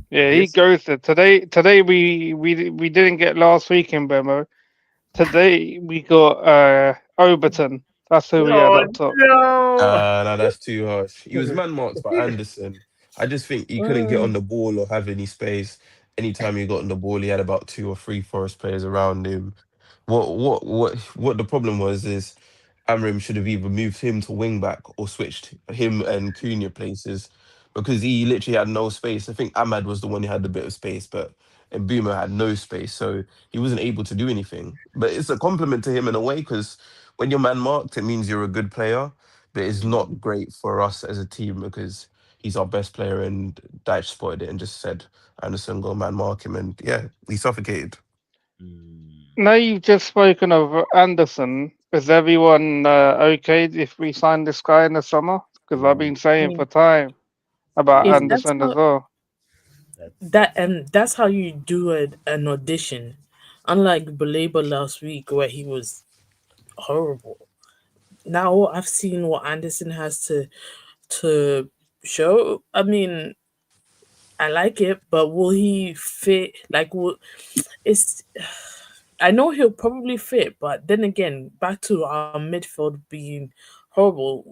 Yeah, he goes there. Today we didn't get last week in Bemo. Today we got Overton. That's who we had Oh up top. no! No, that's too harsh. He was man marked by Anderson. I just think he couldn't get on the ball or have any space. Anytime he got on the ball, he had about 2 or 3 Forest players around him. What the problem was is Amrim should have either moved him to wing back or switched him and Cunha places because he literally had no space. I think Ahmad was the one who had a bit of space, but Mbuma had no space, so he wasn't able to do anything. But it's a compliment to him in a way because when you're man marked, it means you're a good player, but it's not great for us as a team because he's our best player and Dyche spotted it and just said, Anderson, go man mark him. And yeah, he suffocated. Now you've just spoken of Anderson. Is everyone okay if we sign this guy in the summer? Because I've been I saying mean, for time about if that's Anderson as how well. that's how you do an audition, unlike Belabor last week where he was horrible. Now I've seen what Anderson has to show. I mean, I like it, but will he fit? Like, will it's? I know he'll probably fit, but then again, back to our midfield being horrible.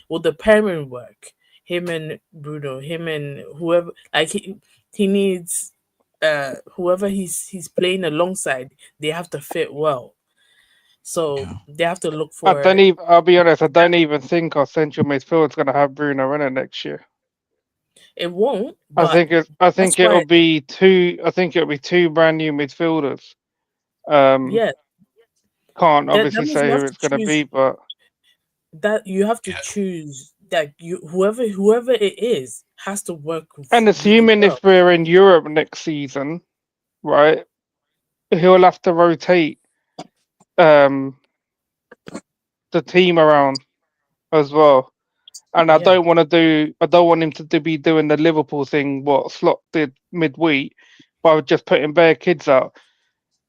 Would the pairing work? Him and Bruno, him and whoever. Like he needs whoever he's playing alongside. They have to fit well, so they have to look I for don't even. I'll be honest. I don't even think our central midfield is going to have Bruno in it next year. it. Won't, I but think it. I that's think it'll why. be two. I think it'll be two brand new midfielders. Um, Yeah, can't that obviously means you say have who to it's going to choose be, but that you have to choose that you whoever it is has to work and really assuming well. if we're in Europe next season, right, he'll have to rotate um the team around as well. And I Yeah. don't want to do. I don't want him to be doing the Liverpool thing what Slot did midweek by just putting bare kids out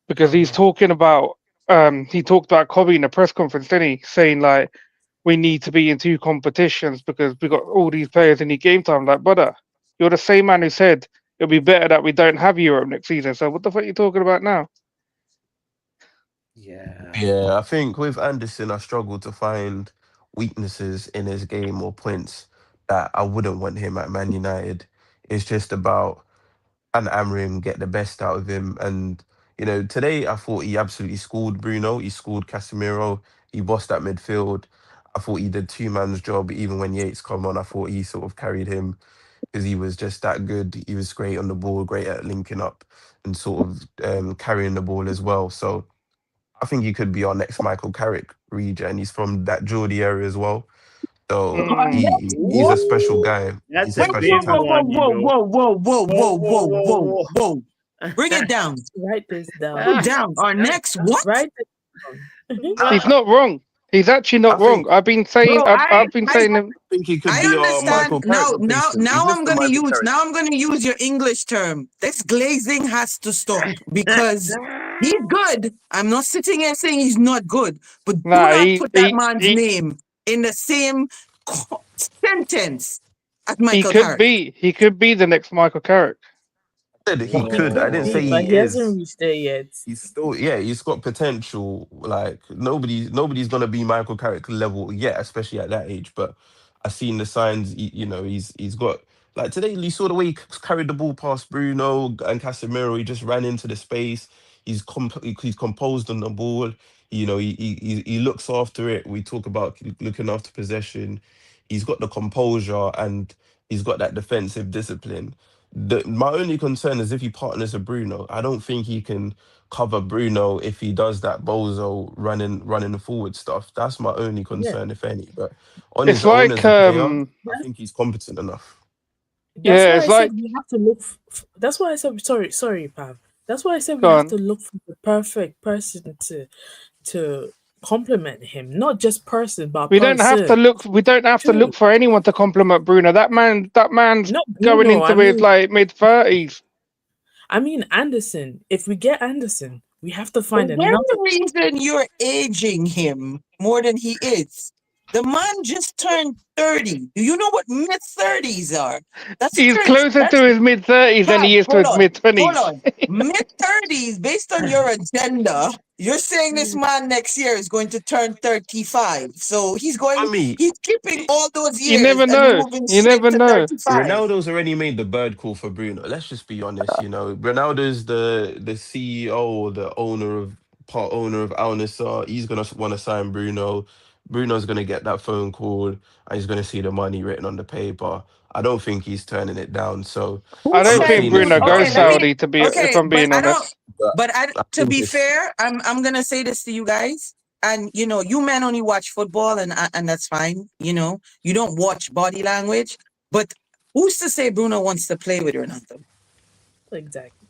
because he's talking about. He talked about Kobe in a press conference, didn't he? Saying like we need to be in two competitions because we got all these players in the game time. Like, brother, you're the same man who said it'll be better that we don't have Europe next season. So what the fuck are you talking about now? Yeah. Yeah, I think with Anderson, I struggle to find weaknesses in his game or points that I wouldn't want him at Man United. It's just about and Amrim get the best out of him. And today I thought he absolutely schooled Bruno. He schooled Casemiro. He bossed that midfield. I thought he did two man's job. Even when Yates come on, I thought he sort of carried him because he was just that good. He was great on the ball, great at linking up and sort of carrying the ball as well. So I think he could be our next Michael Carrick regen. He's from that Geordie area as well. So Mm. he's a special guy. That's He's a a Wait, special whoa, big whoa, talent. whoa, one, you whoa, know. whoa, whoa, whoa, Whoa, whoa, whoa, whoa, whoa, whoa, whoa. Bring it down. Let's write this Bring down. it down. Our next what? Write it down. He's I, not wrong. He's actually I not wrong. think I've been saying. Bro, I've been saying him. he could I be our understand Michael Carrick now. Now, replacement. now He's just I'm the gonna Michael use. Carrick. Now I'm gonna use your English term. This glazing has to stop because he's good. I'm not sitting here saying he's not good, but do Nah, not he put that he man's he name in the same sentence as he Michael could Carrick. be. He could be the next Michael Carrick. said he He could. I could didn't be, say but he he hasn't is. reached there yet. He's still, yeah, he's got potential. Like nobody's gonna be Michael Carrick level yet, especially at that age. But I've seen the signs. You know, he's got like today. You saw the way he carried the ball past Bruno and Casemiro. He just ran into the space. He's composed on the ball. You know, he looks after it. We talk about looking after possession. He's got the composure and he's got that defensive discipline. My only concern is if he partners with Bruno. I don't think he can cover Bruno if he does that bozo running the forward stuff. That's my only Yeah, concern, if any. But on his It's own like as a player, I that's think he's competent enough. that's yeah, why it's I said like we have to look. That's why I said sorry, Pav. That's why I said we go have on. to look for the perfect person to complement him, not just person, but We don't have to person look. We don't have to look too. for anyone to compliment Bruno. That man's Not going Bruno. into his like mid-30s. I mean Anderson. If we get Anderson, we have to But find there's another. a reason you're aging him more than he is. The man just turned 30. Do you know what mid 30s are? That's He's crazy. closer to That's his mid-30s than Pav, he is to hold his on. Hold mid-20s. on. Mid 30s, based on your agenda, you're saying this man next year is going to turn 35. So I mean, he's skipping all those You years never and know. moving You straight never to know. 35. Ronaldo's already made the bird call for Bruno. Let's just be honest, you know. Ronaldo's the CEO or the part owner of Al Nassr. He's gonna want to sign Bruno. Bruno's gonna get that phone call and he's gonna see the money written on the paper. I don't think he's turning it down. So Who I I'm don't not said? think seeing this Bruno Okay, goes let me. scenario. Saudi to be, if Okay, I'm being honest. But I to think be it's fair, I'm gonna say this to you guys, and you know, you men only watch football, and that's fine. You know, you don't watch body language, but who's to say Bruno wants to play with Ronaldo? Exactly.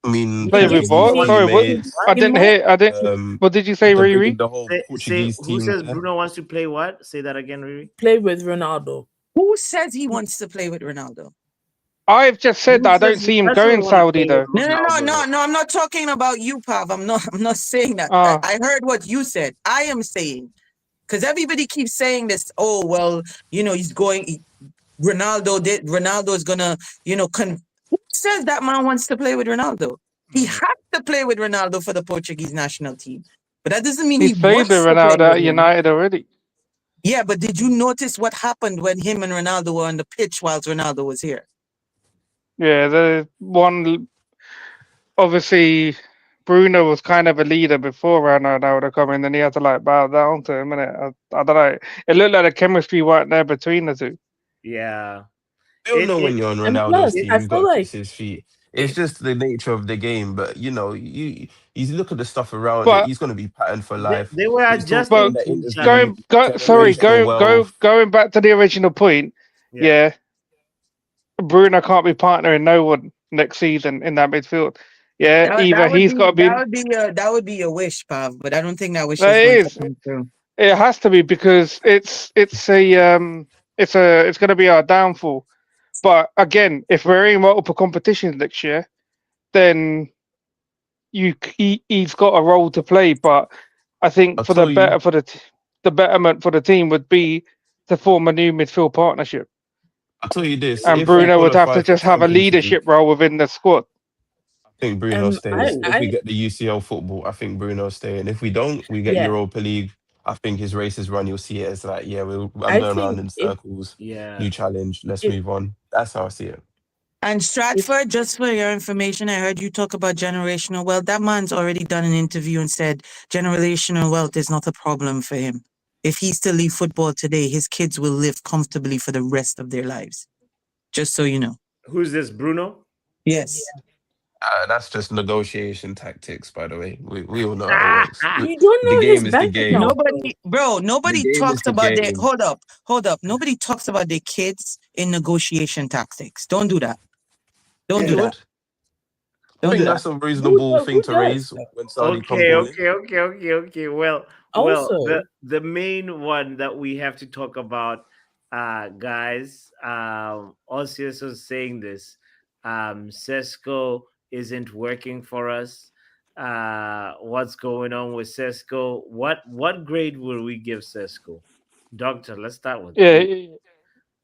I mean, Play Yes, with he what? Portuguese may. Sorry, what? teammates, I He didn't might. hear. I didn't. What did you say, with Riri? the whole Say Portuguese who team says there. Bruno wants to play what? Say that again, Riri. Play with Ronaldo. Who says he wants to play with Ronaldo? I've just said Who that I says don't he see him doesn't going want to Saudi play with though. Ronaldo? No. I'm not talking about you, Pav. I'm not. I'm not saying that. Ah, I heard what you said. I am saying because everybody keeps saying this. Oh well, you know, he's going. Ronaldo is gonna, you know, who says that man wants to play with Ronaldo? He has to play with Ronaldo for the Portuguese national team. But that doesn't mean he he played with wants to play Ronaldo with at him. United already. Yeah, but did you notice what happened when him and Ronaldo were on the pitch whilst Ronaldo was here? Yeah, the one obviously Bruno was kind of a leader before Ronaldo come in, then he had to like bow down to him, and I don't know. It looked like the chemistry weren't there between the two. Yeah. You don't know when It you're on And Ronaldo's plus, it team, I you feel gotta like kiss his feet. It's just the nature of the game, but you know, you look at the stuff around it, But he's gonna be patterned for they, life. they were He's talking in but adjusting the to each other. interview, sorry, generational wealth. going back to the original point. Yeah. Yeah, Bruno can't be partnering no one next season in that midfield. Yeah, either he's got to be. That would be a wish, Pav. But I don't think that wish It is going to is. come true. It has to be because it's going to be our downfall. But again, if we're in multiple competitions next year, then he's got a role to play. But I think I'll for tell you, the betterment for the team would be to form a new midfield partnership, I'll tell you this: and if we Bruno would have to qualify for just have a Champions League, leadership role within the squad. I think Bruno stays. If we I get the UCL football, I think Bruno stay. And if we don't, we get yeah, Europa League. I think his races run. You'll see it as like, yeah, I'm I going around think in circles. Yeah. New challenge. Let's if move on. That's how I see it. And if Stratford, just for your information, I heard you talk about generational wealth. That man's already done an interview and said generational wealth is not a problem for him. If he's to leave football today, his kids will live comfortably for the rest of their lives. Just so you know. Who's this, Bruno? Yes. That's just negotiation tactics, by the way. We all know how it works. you don't The know his game is the bank account, game. bro. The Nobody game is talks the about their, game. hold up. Nobody talks about their kids in negotiation tactics. Don't do that. Don't You do that. should. I Don't do think that. that's a reasonable thing Who to does? raise when Saudi come Okay, calling. okay. Well, Also, the main one that we have to talk about, guys. Osius was saying this. Sesko isn't working for us. What's going on with Sesko? What grade will we give Sesko? Doctor, let's start with you. Yeah,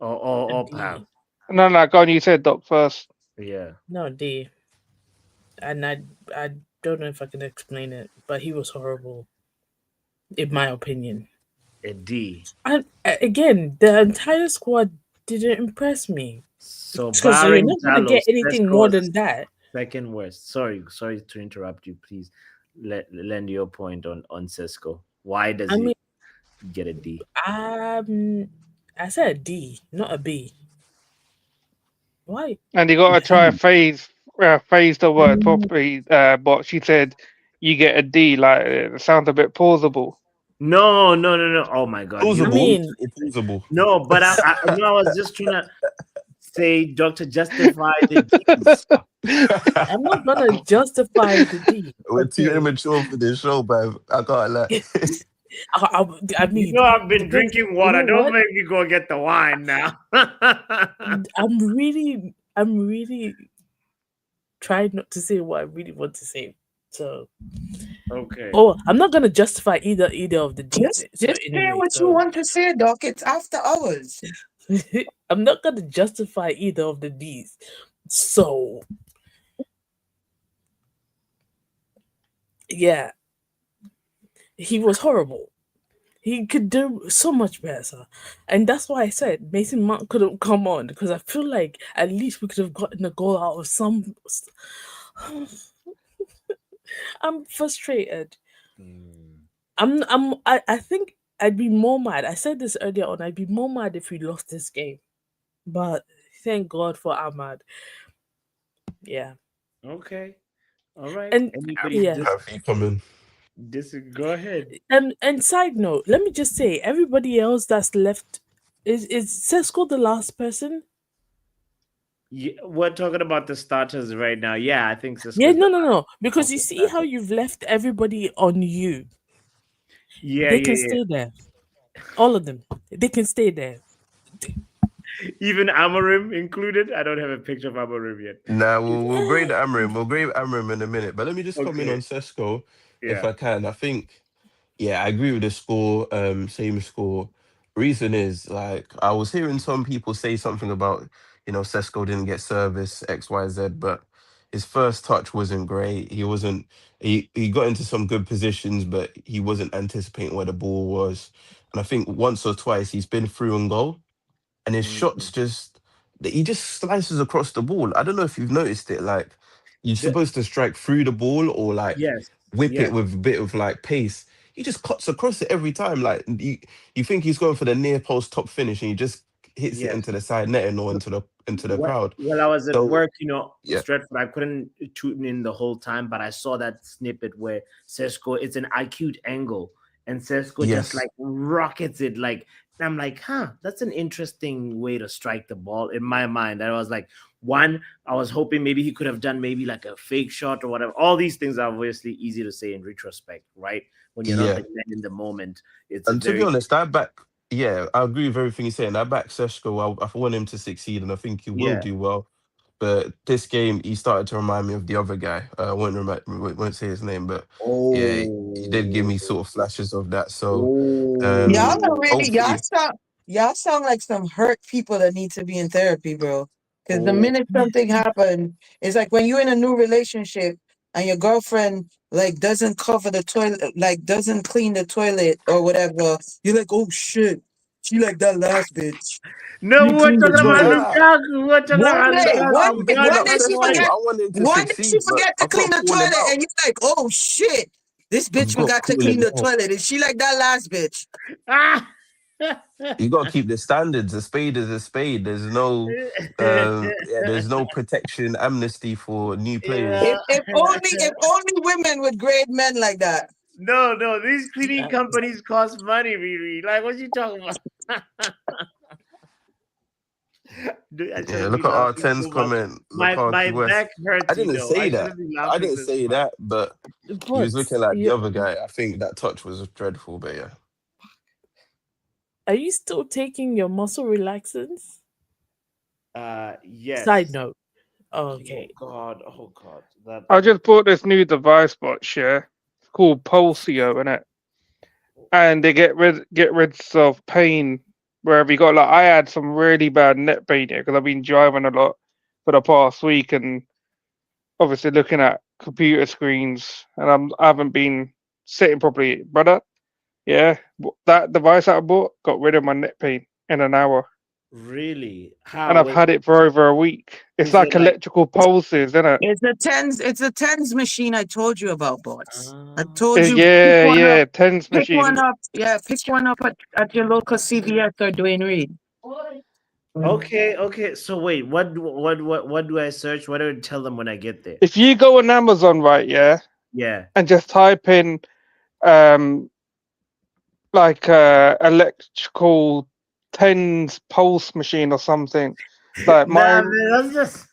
Or a Pav. D. No, go on. You said Doc first. Yeah. No, D. And I don't know if I can explain it, but he was horrible, in my opinion. A D. And again, the entire squad didn't impress me So because you're barring not gonna get Talos, anything more than that. second worst. Sorry to interrupt you. Please lend your point on Cisco. Why does I he mean, get a D? I said a D, not a B. Why? And you got to try phase the word properly. But she said you get a D. Like it sounds a bit plausible. No. Oh my God. I Plausible mean, or plausible? No, but I was just trying to say, Doctor, justify the D's. I'm not gonna justify the D. We're too Okay. immature for this show, bruv. I can't lie. I mean, You know, I've been the thing- drinking you water. know Don't what? make me go get the wine now. I'm really trying not to say what I really want to say. So, Okay. I'm not gonna justify either of the D's. Just say anyway, what you want to say, Doc. It's after hours. I'm not gonna justify either of the D's. So, yeah, he was horrible. He could do so much better, and that's why I said Mason Mount could have come on because I feel like at least we could have gotten a goal out of some. I'm frustrated. I think I'd be more mad. I said this earlier on. I'd be more mad if we lost this game, but thank God for Ahmad. Yeah. Okay. All right. And Anybody yeah. Have you coming? Go ahead. And side note, let me just say, everybody else that's left is Sesko the last person? Yeah, we're talking about the starters right now. Yeah, I think Cisco's Yeah, the no. Because last you of the see how starters. you've left everybody on you. Yeah, They can stay there. All of them. They can stay there. Even Amorim included. I don't have a picture of Amorim yet. Nah, we'll grade Amrim. We'll grade Amrim in a minute. But let me just come in Okay. on Sesko if Yeah. I can. I think, yeah, I agree with the score. Same score. Reason is like I was hearing some people say something about Sesko didn't get service X Y Z, but his first touch wasn't great. He wasn't. He got into some good positions, but he wasn't anticipating where the ball was. And I think once or twice he's been through and goal, and his shots just he just slices across the ball. I don't know if you've noticed it. Like you're supposed to strike through the ball or like Yes. whip Yes. it with a bit of like pace. He just cuts across it every time. Like you think he's going for the near post top finish, and he just hits it Yes. into the side netting or into the crowd. Well, I was at So work, yeah, Stretford. I couldn't tune in the whole time, but I saw that snippet where Sesko, it's an acute angle, and Sesko just yes, like rockets it. Like, and I'm like, that's an interesting way to strike the ball in my mind. I was like, I was hoping maybe he could have done maybe like a fake shot or whatever. All these things are obviously easy to say in retrospect, right? When you're not yeah. the man in the moment, it's And to be very honest, yeah, I agree with everything you're saying. I back Seshko. I want him to succeed, and I think he will yeah. do well. But this game, he started to remind me of the other guy. I won't say his name, but yeah, he did give me sort of flashes of that. So, Y'all are really hopefully, y'all sound like some hurt people that need to be in therapy, bro. Because the minute something happens, it's like when you're in a new relationship and your girlfriend like doesn't cover the toilet, like doesn't clean the toilet or whatever. You're like, oh shit, she like that last bitch. No, You we're clean the talking about toilet. nah. Lukaku. We're talking One about day, Nah, one I'm day, bigging one up day she Sesko. Lukaku. forget. I want him to One day she succeed, but forget to I've got clean to the call him toilet, out. and you're like, oh shit, this I've bitch got to forgot to call him clean the out. toilet. Is she like that last bitch? Ah! You got to keep the standards. A spade is a spade. There's no protection amnesty for new Yeah. players. If only women would grade men like that. No, these cleaning companies cost money, Riri. Like, what you talking about? Dude, I Yeah, shouldn't be look at laughing R10's so much. comment. My Lukaku West. back hurts, I didn't I say that. shouldn't be I laughing didn't this say much. that, but he was But looking like the other guy. I think that touch was dreadful, but yeah. are you still taking your muscle relaxants? Yes. Side note. Okay. Oh God. That I just bought this new device, but share. It's called Pulsio, innit? And they get rid of pain wherever you got. Like I had some really bad neck pain here because I've been driving a lot for the past week and obviously looking at computer screens, and I haven't been sitting properly, brother. Yeah, that device that I bought got rid of my neck pain in an hour, Really? and How I've was? had it for over a week. It's Is it like like? electrical pulses, isn't it? It's a tens machine I told you about, boss. I told you pick Yeah, one up. yeah, tens Pick one machine. up. Yeah, pick one up at your local CVS or Dwayne Reed. Okay, okay. So wait, what do I search? What do I tell them when I get there? If you go on Amazon, right, yeah, Yeah. and just type in um like electrical tens pulse machine or something, like Nah, mine man, that's just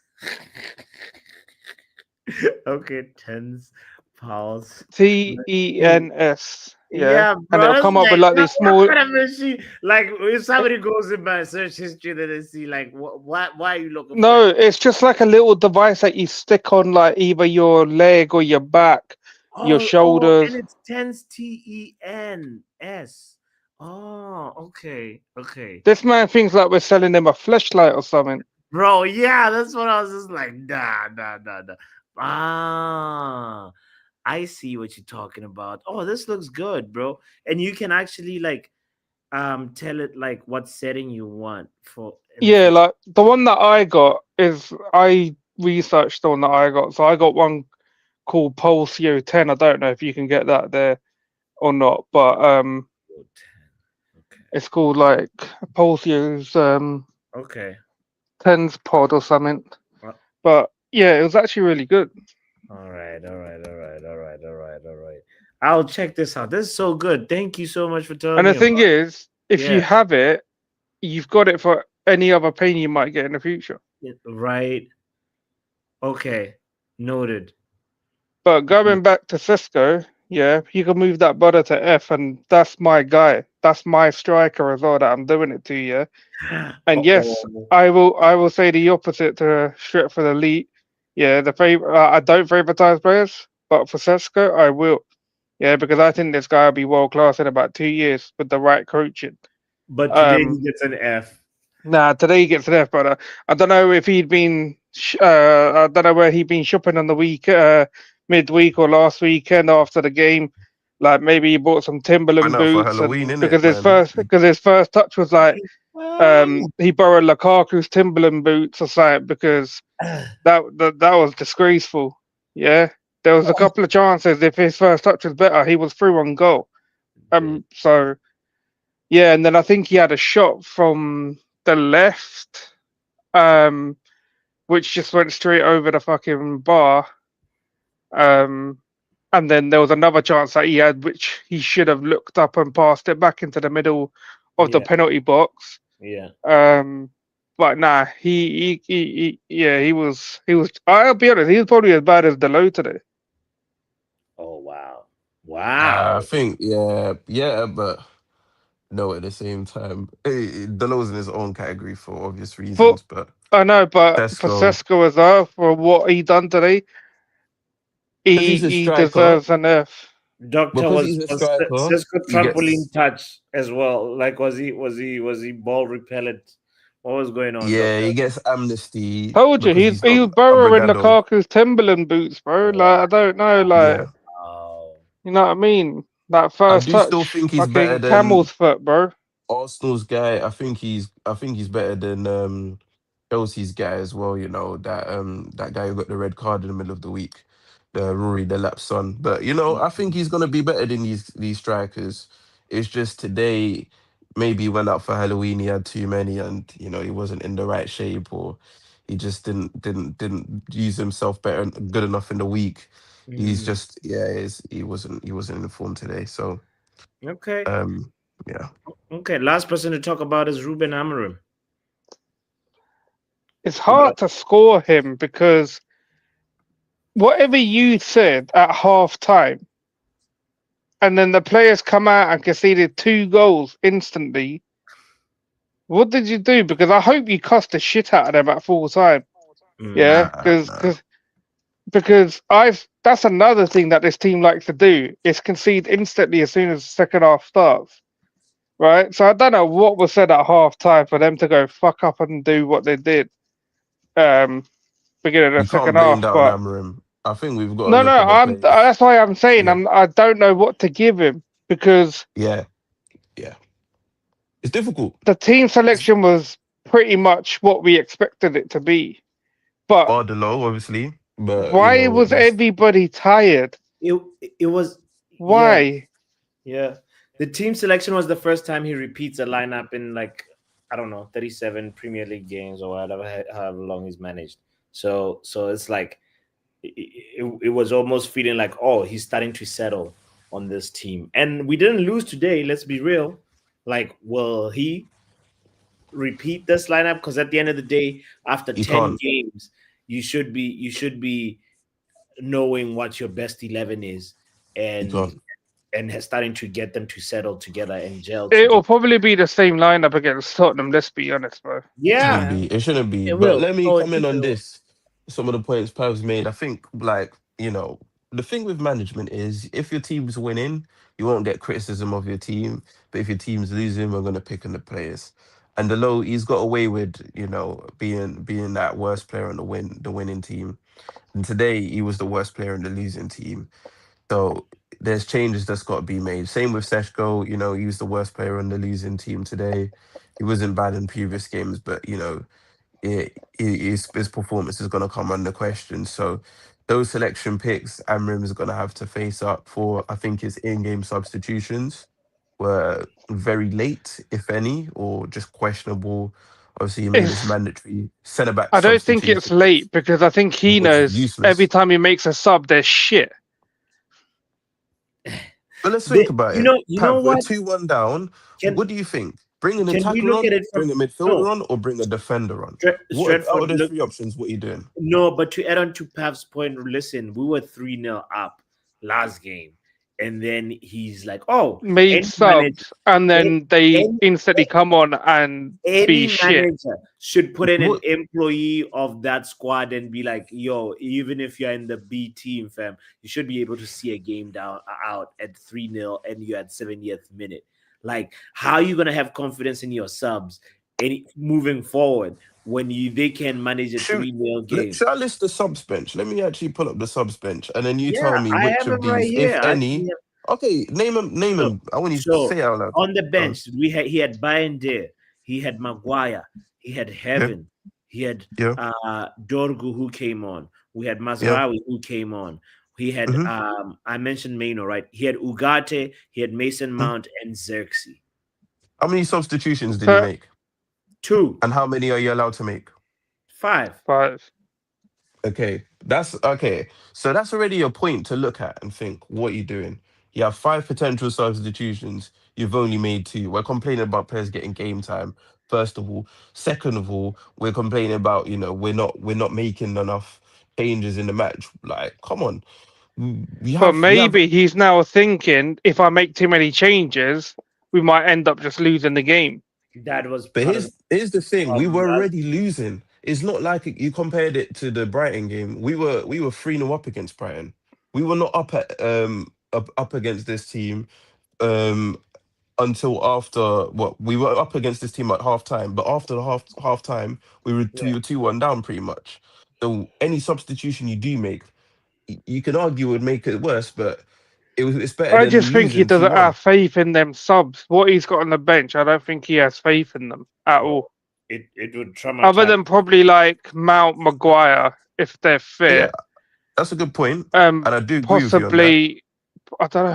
okay. Tens, pals. TENS, yeah, Yeah, and bro. it'll That's come up with like like these what small. kind of machine? Like if somebody goes in my search history, then they see like why are you looking for No, it's just like a little device that you stick on like either your leg or your back, your and shoulders. it's tens TENS. Oh, okay, okay. This man thinks like we're selling him a fleshlight or something. Bro, yeah, that's what I was just like, nah. Ah, I see what you're talking about. Oh, this looks good, bro. And you can actually like tell it like what setting you want for Yeah, everything. like the one that I got is I researched the one that I got. So I got one called Pulsio 10. I don't know if you can get that there or not, but Okay. it's called like Pulsio's Okay. 10's pod or something. Uh, But yeah, it was actually really good. All right, all right, all right, all right, all right, all right. I'll check this out. This is so good. Thank you so much for telling And me the about thing is, if you Yeah, have it, you've got it for any other pain you might get in the future. right. Okay. Noted. But going back to Cisco, yeah, you can move that brother to F, and that's my guy. That's my striker as well that I'm doing it to, yeah. And yes, Uh-oh. I will say the opposite to Strip for the Elite. Yeah, the favor I don't favoritize players, but for Cisco, I will. Yeah, because I think this guy will be world class in about 2 years with the right coaching. But today he Um, gets an F. Nah, today he gets an F, but I don't know if he'd been. I don't know where he'd been shopping on the week, midweek or last weekend after the game. Like maybe he bought some Went Timberland out for boots, Halloween, and innit, man? because his first touch was like Wow. he borrowed Lukaku's Timberland boots or something because that was disgraceful. Yeah, there was a couple of chances if his first touch was better, he was through on goal. So yeah, and then I think he had a shot from the left, um, which just went straight over the fucking bar. Um, and then there was another chance that he had, which he should have looked up and passed it back into the middle of the Yeah, penalty box. yeah. Um, but nah, yeah, he was. I'll be honest, he was probably as bad as Delo today. Oh wow. I Wow. think, yeah, but no, at the same time, Delo's in his own category for obvious For reasons, but I know, but for Tesco, Sesko as well, for what he done today, because he he's a he striker, deserves an F. Doctor because he's a was striker, Cisco he trampoline gets, touch as well. Like was he ball repellent? What was going on, yeah, Doctor? he gets amnesty Told you because he's he's he not was borrowing obrigado. Lukaku's Timberland boots, bro. Like Wow. I don't know, like Yeah, you know what I mean. That I first do still touch, think he's better fucking than camel's foot, bro. Arsenal's guy. I think he's better than Chelsea's guy as well. You know that guy who got the red card in the middle of the week, the Rory Delap's son. But I think he's gonna be better than these strikers. It's just today maybe he went out for Halloween. He had too many, and he wasn't in the right shape, or he just didn't use himself better good enough in the week. He's Mm, just he wasn't in form today. So okay. um yeah. Okay. Last person to talk about is Ruben Amorim. It's What? hard to score him because whatever you said at half time, and then the players come out and conceded 2 goals instantly. What did you do? Because I hope you cussed the shit out of them at full time. Yeah, Mm, Nah. because that's another thing that this team likes to do is concede instantly as soon as the second half starts. right? So I don't know what was said at half time for them to go fuck up and do what they did. Beginning of the You second can't blame half, that on but Amarim. I think we've got to no, look at the I'm. players. That's why I'm saying Yeah, I don't know what to give him because yeah, yeah. It's difficult. the team selection was pretty much what we expected it to be. But Bar the low, obviously, but why was there's everybody tired? It was, yeah, Why? yeah. The team selection was the first time he repeats a lineup in like, I don't know, 37 Premier League games or whatever, however long he's managed. So it's like it was almost feeling like, oh, he's starting to settle on this team. And we didn't lose today, let's be real. Like, will he repeat this lineup? Because at the end of the day, after you 10 can't. games, you should be knowing what your best 11 is, You and can't. starting to get them to settle together and gel It will together. probably be the same lineup against Tottenham. Let's be honest, bro. Shouldn't Yeah, Yeah, be. It shouldn't be. it But will. let me Oh, come it in on will. this. Some of the points Pav's made. I think, like, the thing with management is if your team's winning, you won't get criticism of your team. But if your team's losing, we're gonna pick on the players. And the low, he's got away with, being that worst player on the winning team. And today he was the worst player in the losing team. So there's changes that's got to be made. Same with Seshko. He was the worst player on the losing team today. He wasn't bad in previous games, but his performance is going to come under question. So those selection picks, Amrim is going to have to face up for. I think his in-game substitutions were very late, if any, or just questionable. Obviously, he made his It's. mandatory centre back I don't think it's late substitutions, because I think he which is knows every useless. time he makes a sub, there's shit. But let's think about you it. know Pav, we're what? 2-1 down. Can What do you think? Bring an can we attacker look on, at it bring from a midfielder no on, or bring a defender on? What out Stratford? of those Look, three options, what are you doing? no, but to add on to Pav's point, listen, we were 3-0 up last game, and then he's like, "Oh, Made any manager, subs and a- then they any instantly come on and be any shit. manager should put in an What employee of that squad and be like, yo, even if you're in the B team, fam, you should be able to see a game down out at 3-0 and you're at 70th minute. Like, how are you gonna have confidence in your subs moving forward when they can manage a should 3-0 game? should I list the subs bench? Let me actually pull up the subs bench, and then you Yeah, tell me I which have of him right these, if here. I see any. him. Okay, name them. Name So, them. I want you to so say it out loud. on the Go on. bench, he had Bayendir, he had Maguire, he had Yeah, Heaven, he had yeah, Dorgu who came on, we had yeah. Mazraoui who came on, he had Mm-hmm. I mentioned Maino, right? He had Ugarte, he had Mason Mount and Xerxes. How many substitutions did he So make, 2, and how many are you allowed to make? 5. 5. Okay, that's okay. So that's already a point to look at and think, what are you doing? You have five potential substitutions. You've only made two. We're complaining about players getting game time, first of all. Second of all, we're complaining about, we're not making enough changes in the match. Like, come on. We But have we have maybe he's now thinking if I make too many changes, we might end up just losing the game. That was But part of the here's the thing: we problem were last. already losing. It's not like you compared it to the Brighton game. We were 3-0 up against Brighton. We were not up against this team um until after what we were up against this team at half time. But after the half time, Yeah. we were 2-1 down pretty much. So any substitution you do make, you can argue would make it worse, but it's better I just than think he losing doesn't 2-1. have faith in them subs. What he's got on the bench, I don't think he has faith in them at Bro, all. it would Other traumatize. than probably like Mount Maguire, if they're Yeah, fit. that's a good point, Um, and I do agree with you on that. possibly I don't know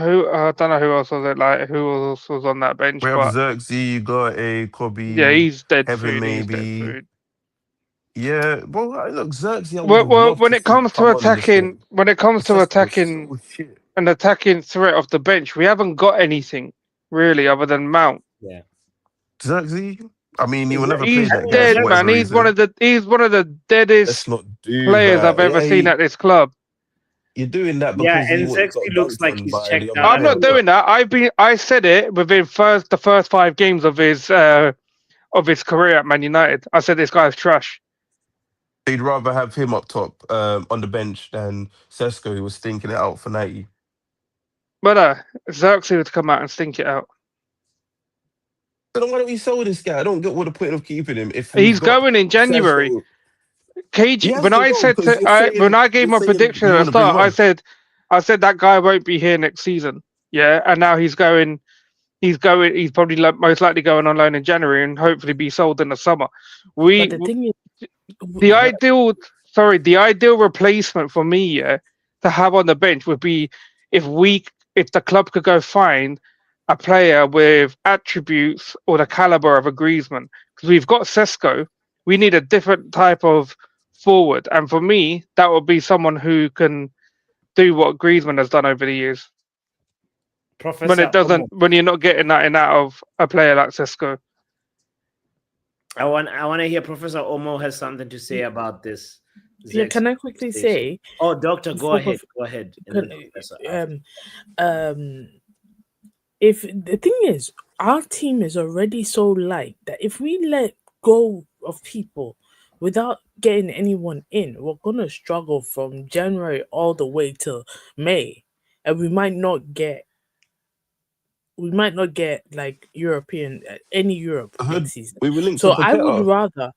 who else was it like who else was on that bench, We have but Xerxes, got a yeah, Kobe, he's dead Heaven food. He's dead maybe. food. Yeah, well, look, Xerxes, I would have Well, loved when to it see comes to come on this attacking, game. when it comes The to Sesko was attacking so shit. an attacking threat off the bench, we haven't got anything really other than Mount. Yeah. Xerxes, I mean, he will never play He's I that mean, game dead, for man. whatever Xerxes, reason. He's one of the Let's deadest not do players I've that. ever Yeah, seen at this club. you're doing that yeah, because and he got Xerxes looks dunked like on he's by the checked other out I'm as not player. well. doing that. I said it within the first 5 games of his career at Man United. I said this guy's trash. They'd rather have him up top on the bench than Sesko, who was stinking it out for 90. But Xerxes would come out and stink it out. then why don't we sell this guy? I don't get what the point of keeping him if we've He's got going in January. Sesko. He KG, has when to I go said because when I gave you're my saying prediction you at the want to bring him start, on. I said that guy won't be here next season. Yeah, and now he's going. He's probably most likely going on loan in January and hopefully be sold in the summer. But the thing is, The ideal replacement for me, yeah, to have on the bench would be if the club could go find a player with attributes or the caliber of a Griezmann, because we've got Sesko. We need a different type of forward, and for me, that would be someone who can do what Griezmann has done over the years. Professor Omo. When you're not getting that out of a player like Sesko. I want to hear Professor Omo has something to say about this. Yeah, can I quickly say? Oh, Doctor, go ahead. Go ahead. If the thing is, our team is already so light that if we let go of people without getting anyone in, we're gonna struggle from January all the way till May, and we might not get like any Europe next season. We were linked So to I would Paqueta. rather.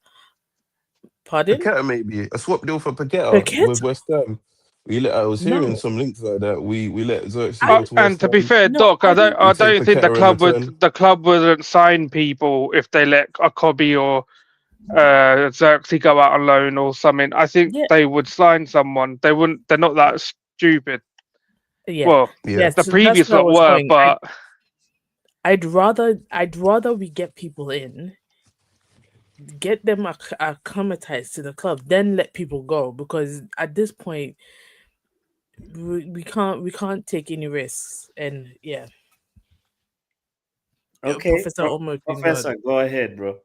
Pardon? Paqueta maybe a swap deal for Paqueta with West Ham. I was hearing No. some links like that. We let Xerxes go to West And to be Ham. fair, Doc, I don't think Paqueta the club wouldn't sign people if they let a Kobe or Xerxes go out on loan or something. I think they would sign someone. They wouldn't. They're not that stupid. Yeah. Well, Yes, the so previous that's where I lot was were, going. but I'd rather we get people in, get them acclimatized to the club, then let people go, because at this point we can't take any risks. And yeah. Okay, Professor Omo, Professor, go ahead, bro.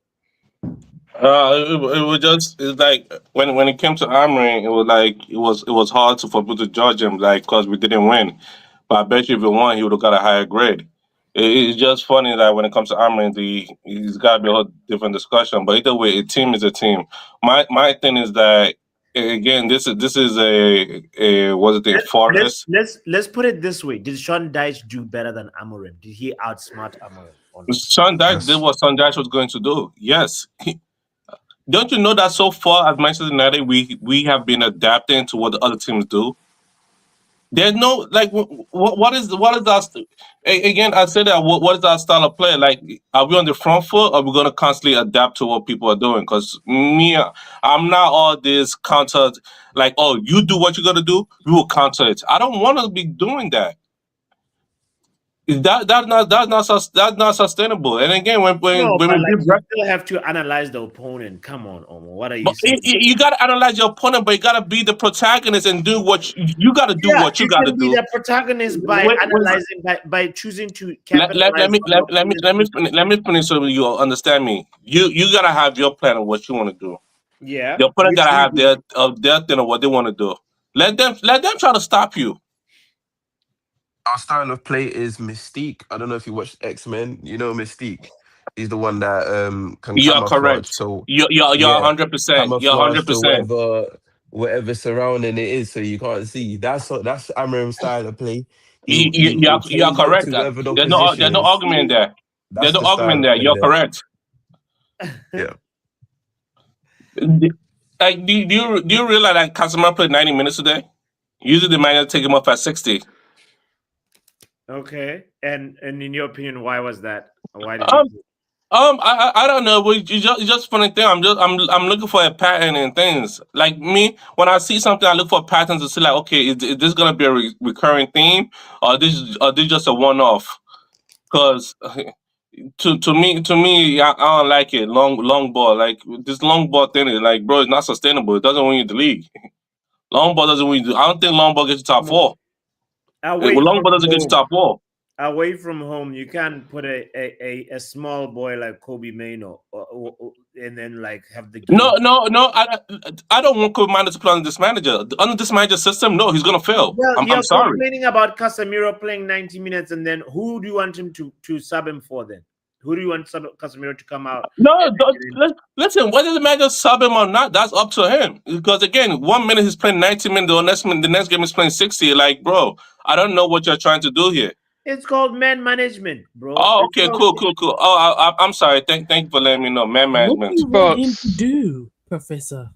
It was just it's like when it came to Amorim, it was hard for people to judge him because we didn't win. But I bet you if we won, he would have got a higher grade. It's just funny that when it comes to Amorim, he's got to be a whole different discussion. But either way, a team is a team. My thing is that again, this is a was it a Forest? Let's put it this way: did Sean Dyche do better than Amorim? Did he outsmart Amorim? Sean Dyche did what Sean Dyche was going to do. Yes. Don't you know that so far as Manchester United, we have been adapting to what the other teams do? There's no what is our again? I said that what is our style of play? Like, are we on the front foot, or are we going to constantly adapt to what people are doing? Because I'm not all this counter. Like, oh, you do what you're gonna do, we will counter it. I don't want to be doing that. That's not sustainable. And again, when we you still have to analyze the opponent. Come on, Omo. What are you saying? You got to analyze your opponent, but you got to be the protagonist and do what you got to do. What you got to do. Be the protagonist by analyzing, by choosing to capitalize. Let me finish so you understand me. You got to have your plan of what you want to do. Yeah. The opponent got to have their thing of what they want to do. Let them try to stop you. Our style of play is Mystique. I don't know if you watched X-Men. You know Mystique. He's the one that can You're camouflage. correct. So you're 100%. You're 100%. Whatever surrounding it is, so you can't see. That's Amorim's style of play. You're correct. There's no argument there. There's no argument there. You're correct. Yeah. Like, do you realize that Casemiro played 90 minutes today? Usually the manager take him up at 60. Okay, and in your opinion, why was that? Why did I don't know. It's just funny thing. I'm looking for a pattern in things. Like me, when I see something, I look for patterns to see like, okay, is this gonna be a recurring theme, or this just a one off? Because to me, I don't like it. Long ball, like this long ball thing is like, bro, it's not sustainable. It doesn't win you the league. Long ball doesn't win you. I don't think long ball gets you top four. Long ball doesn't get you top four. Away from home, you can't put a small boy like Kobe Maino and then like have the game. No. I don't want Kobe Maino to play under this manager. Under this manager system, no, he's gonna fail. Well, I'm sorry. Complaining about Casemiro playing 90 minutes, and then who do you want him to sub him for then? Who do you want Casemiro to come out? No, listen. Whether the manager sub him or not, that's up to him. Because again, 1 minute he's playing 90 minutes, the next game he's playing 60. Like, bro, I don't know what you're trying to do here. It's called man management, bro. Oh, It's okay, called, cool. Oh, I'm sorry. Thank you for letting me know. Man What do management. you want him to do, Professor?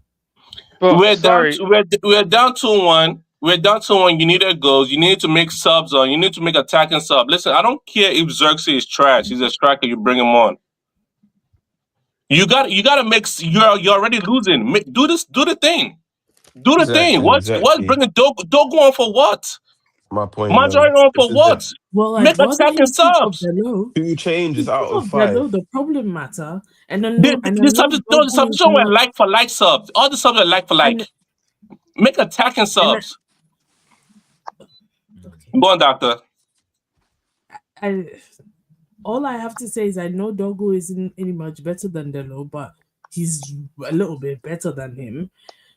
We're down. Sorry, We're down 2-1. We're down 2-1. You need goals. You need to make subs on. You need to make attacking sub. Listen, I don't care if Xerxes is trash. He's a striker. You bring him on. You got to make. You're already losing. Do this. Do the thing. Do the thing. What's Exactly. bringing Dogo on for what? My point, man. Majority on This for is the what? Well, Make I'd rather attacking him think of subs. Delo. 2 changes out Think of of Delo, 5. the problem matter, and The Dogu is substitution were not, like for like subs. All the subs are like for like. and Make attacking and subs. okay. Go on, doctor. All I have to say is I know Dogu isn't any much better than Delo, but he's a little bit better than him.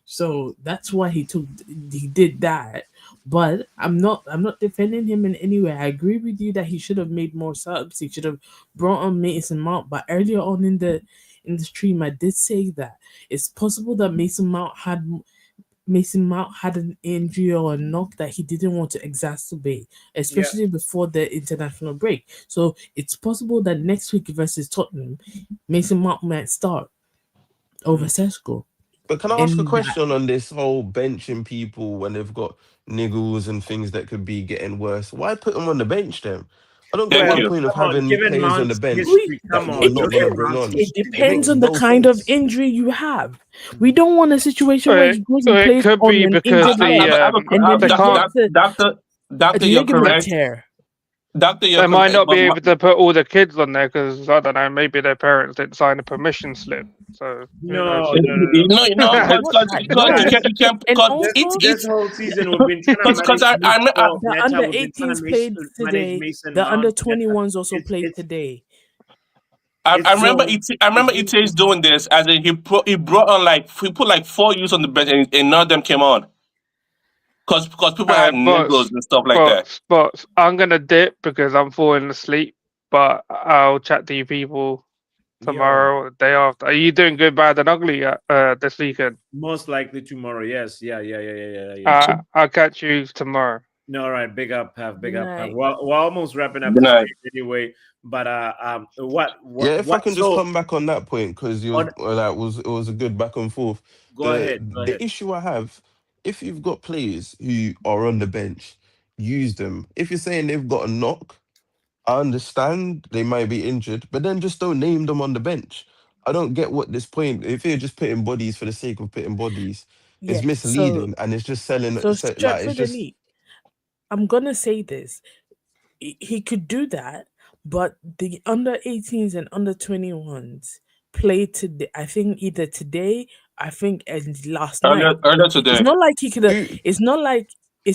So that's why he did that. But I'm not defending him in any way. I agree with you that he should have made more subs. He should have brought on Mason Mount. But earlier on in the stream, I did say that it's possible that Mason Mount had an injury or a knock that he didn't want to exacerbate, especially before the international break. So it's possible that next week versus Tottenham, Mason Mount might start over Sesko. But can I ask a And question on this whole benching people when they've got niggles and things that could be getting worse? Why put them on the bench then? I don't get Thank what the you. point of come on, having given players on the Mount's bench history, that come you're on. not Look going to at bring Mount's on. it history. It depends makes on the no kind of sense. injury you have. We don't want a situation where he goes and it plays could on be an because injured leg and then they he can't. gets a Doctor, you're ligament correct. tear. Doctor, you're They might correct. not be able to put all the kids on there because I don't know. Maybe their parents didn't sign a permission slip. So who knows? Because Not that. you No. can't And because also, This whole season we've been trying to because manage the Meta. under We've been trying 18s to played manage today. Mason The Mount. under Meta. 21s also It's played it's today. I remember So I remember Ite's doing this as in he brought on he put like 4 youths on the bench and none of them came on because people had niggles and stuff like that. but I'm gonna dip because I'm falling asleep. But I'll chat to you people tomorrow or the day after. Are you doing good, bad, and ugly this weekend? most likely tomorrow. Yes. Yeah. I'll catch you tomorrow. No, all right. Big up, have big Good up, have. night. Well, we're almost wrapping up Good the night. stream anyway. But Yeah, if I can just so come back on that point because you on, it was a good back and forth. go ahead. The issue I have, if you've got players who are on the bench, use them. If you're saying they've got a knock, I understand they might be injured, but then just don't name them on the bench. I don't get what this point. If you're just putting bodies for the sake of putting bodies, it's Yeah. misleading and it's just selling. So Like it's Stratford just Elite, I'm gonna say this. He could do that, but the under 18s and under 21s played today. I think either today, and last night. Earlier It's today. not like he could have. who. It's not like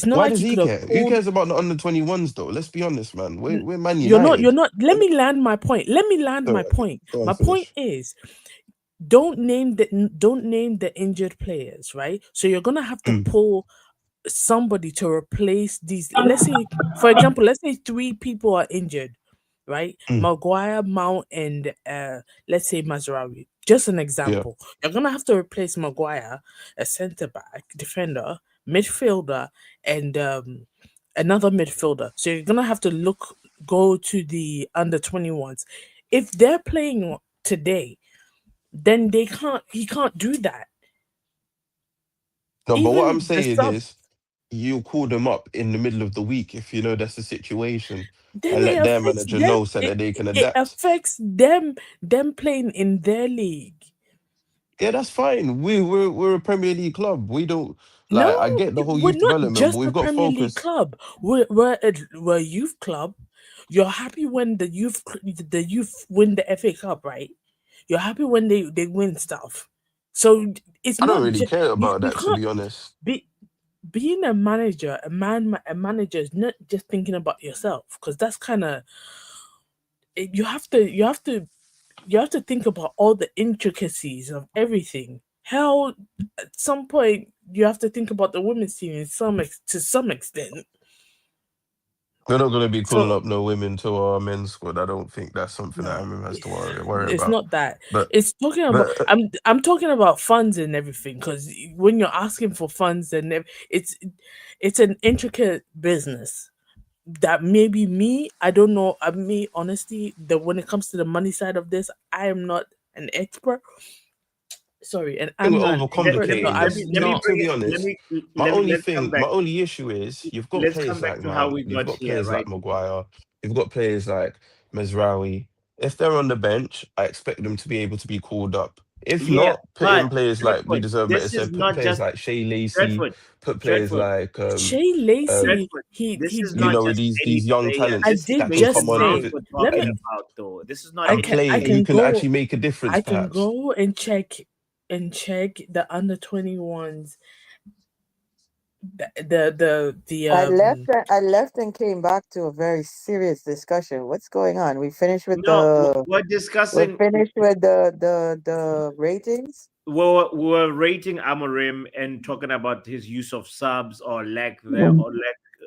Why does he he could have care? Who pulled. cares about the under 21s though? Let's be honest, man. We're Man You're United. not. Let me land my point. All right, go on, My point finish. is, don't name the injured players, right? So you're gonna have to pull somebody to replace these. Let's say, for example, let's say 3 people are injured, right? Maguire, Mount, and let's say Mazraoui. Just an Yeah. example. You're gonna have to replace Maguire, a centre back, defender, midfielder, and another midfielder. So you're gonna have to go to the under 21s. If they're playing today, then he can't do that. No, but what I'm Even the saying sub, is you call them up in the middle of the week if you know that's the situation then and it let their affects manager them. know so that they can It adapt. affects them playing in their league. Yeah, that's fine. We're a Premier League club. We don't No, I get the whole we're youth not development, but just we've a got Premier League focus. club. We're a youth club. You're happy when the youth win the FA Cup, right? You're happy when they win stuff. So it's I don't not really just care about you that, to can't be honest. be being a manager. A manager is not just thinking about yourself, because that's kind of you have to think about all the intricacies of everything. Hell, at some point you have to think about the women's team to some extent. We're not going to be calling So up no women to our men's squad. I don't think that's something that no, Amram has to worry it's about. not that. But It's talking about. but I'm talking about funds and everything, because when you're asking for funds it's an intricate business. that maybe me, I don't know. Me, honestly, when it comes to the money side of this, I am not an expert. Sorry, and I think I'm we're not an expert, so overcomplicating let this. me I'm let me not. To bring be it. honest, Let's come my back. only issue is you've got Let's come players back like to how Mount, we you've got got here, players right? like Maguire, you've got players like Mesraoui. If they're on the bench, I expect them to be able to be called up. If Yeah, not, put but in players like we Stretford, deserve better. this So is put not players just like Shea Lacey, Stretford. put players Stretford. like Shay um Lacey, Dreadful. he This he is you not know just any these young player. I This talents is did that can Mason come just on Mount say, we're let talking me, about, though. This is not I and can, any I play player. who can can go, actually make a difference, I can perhaps. go and check the under 21s, the I left and came back to a very serious discussion. What's going on? We finished with No, we're we're discussing. finished with the ratings. We're rating Amorim and talking about his use of subs or lack there Mm. or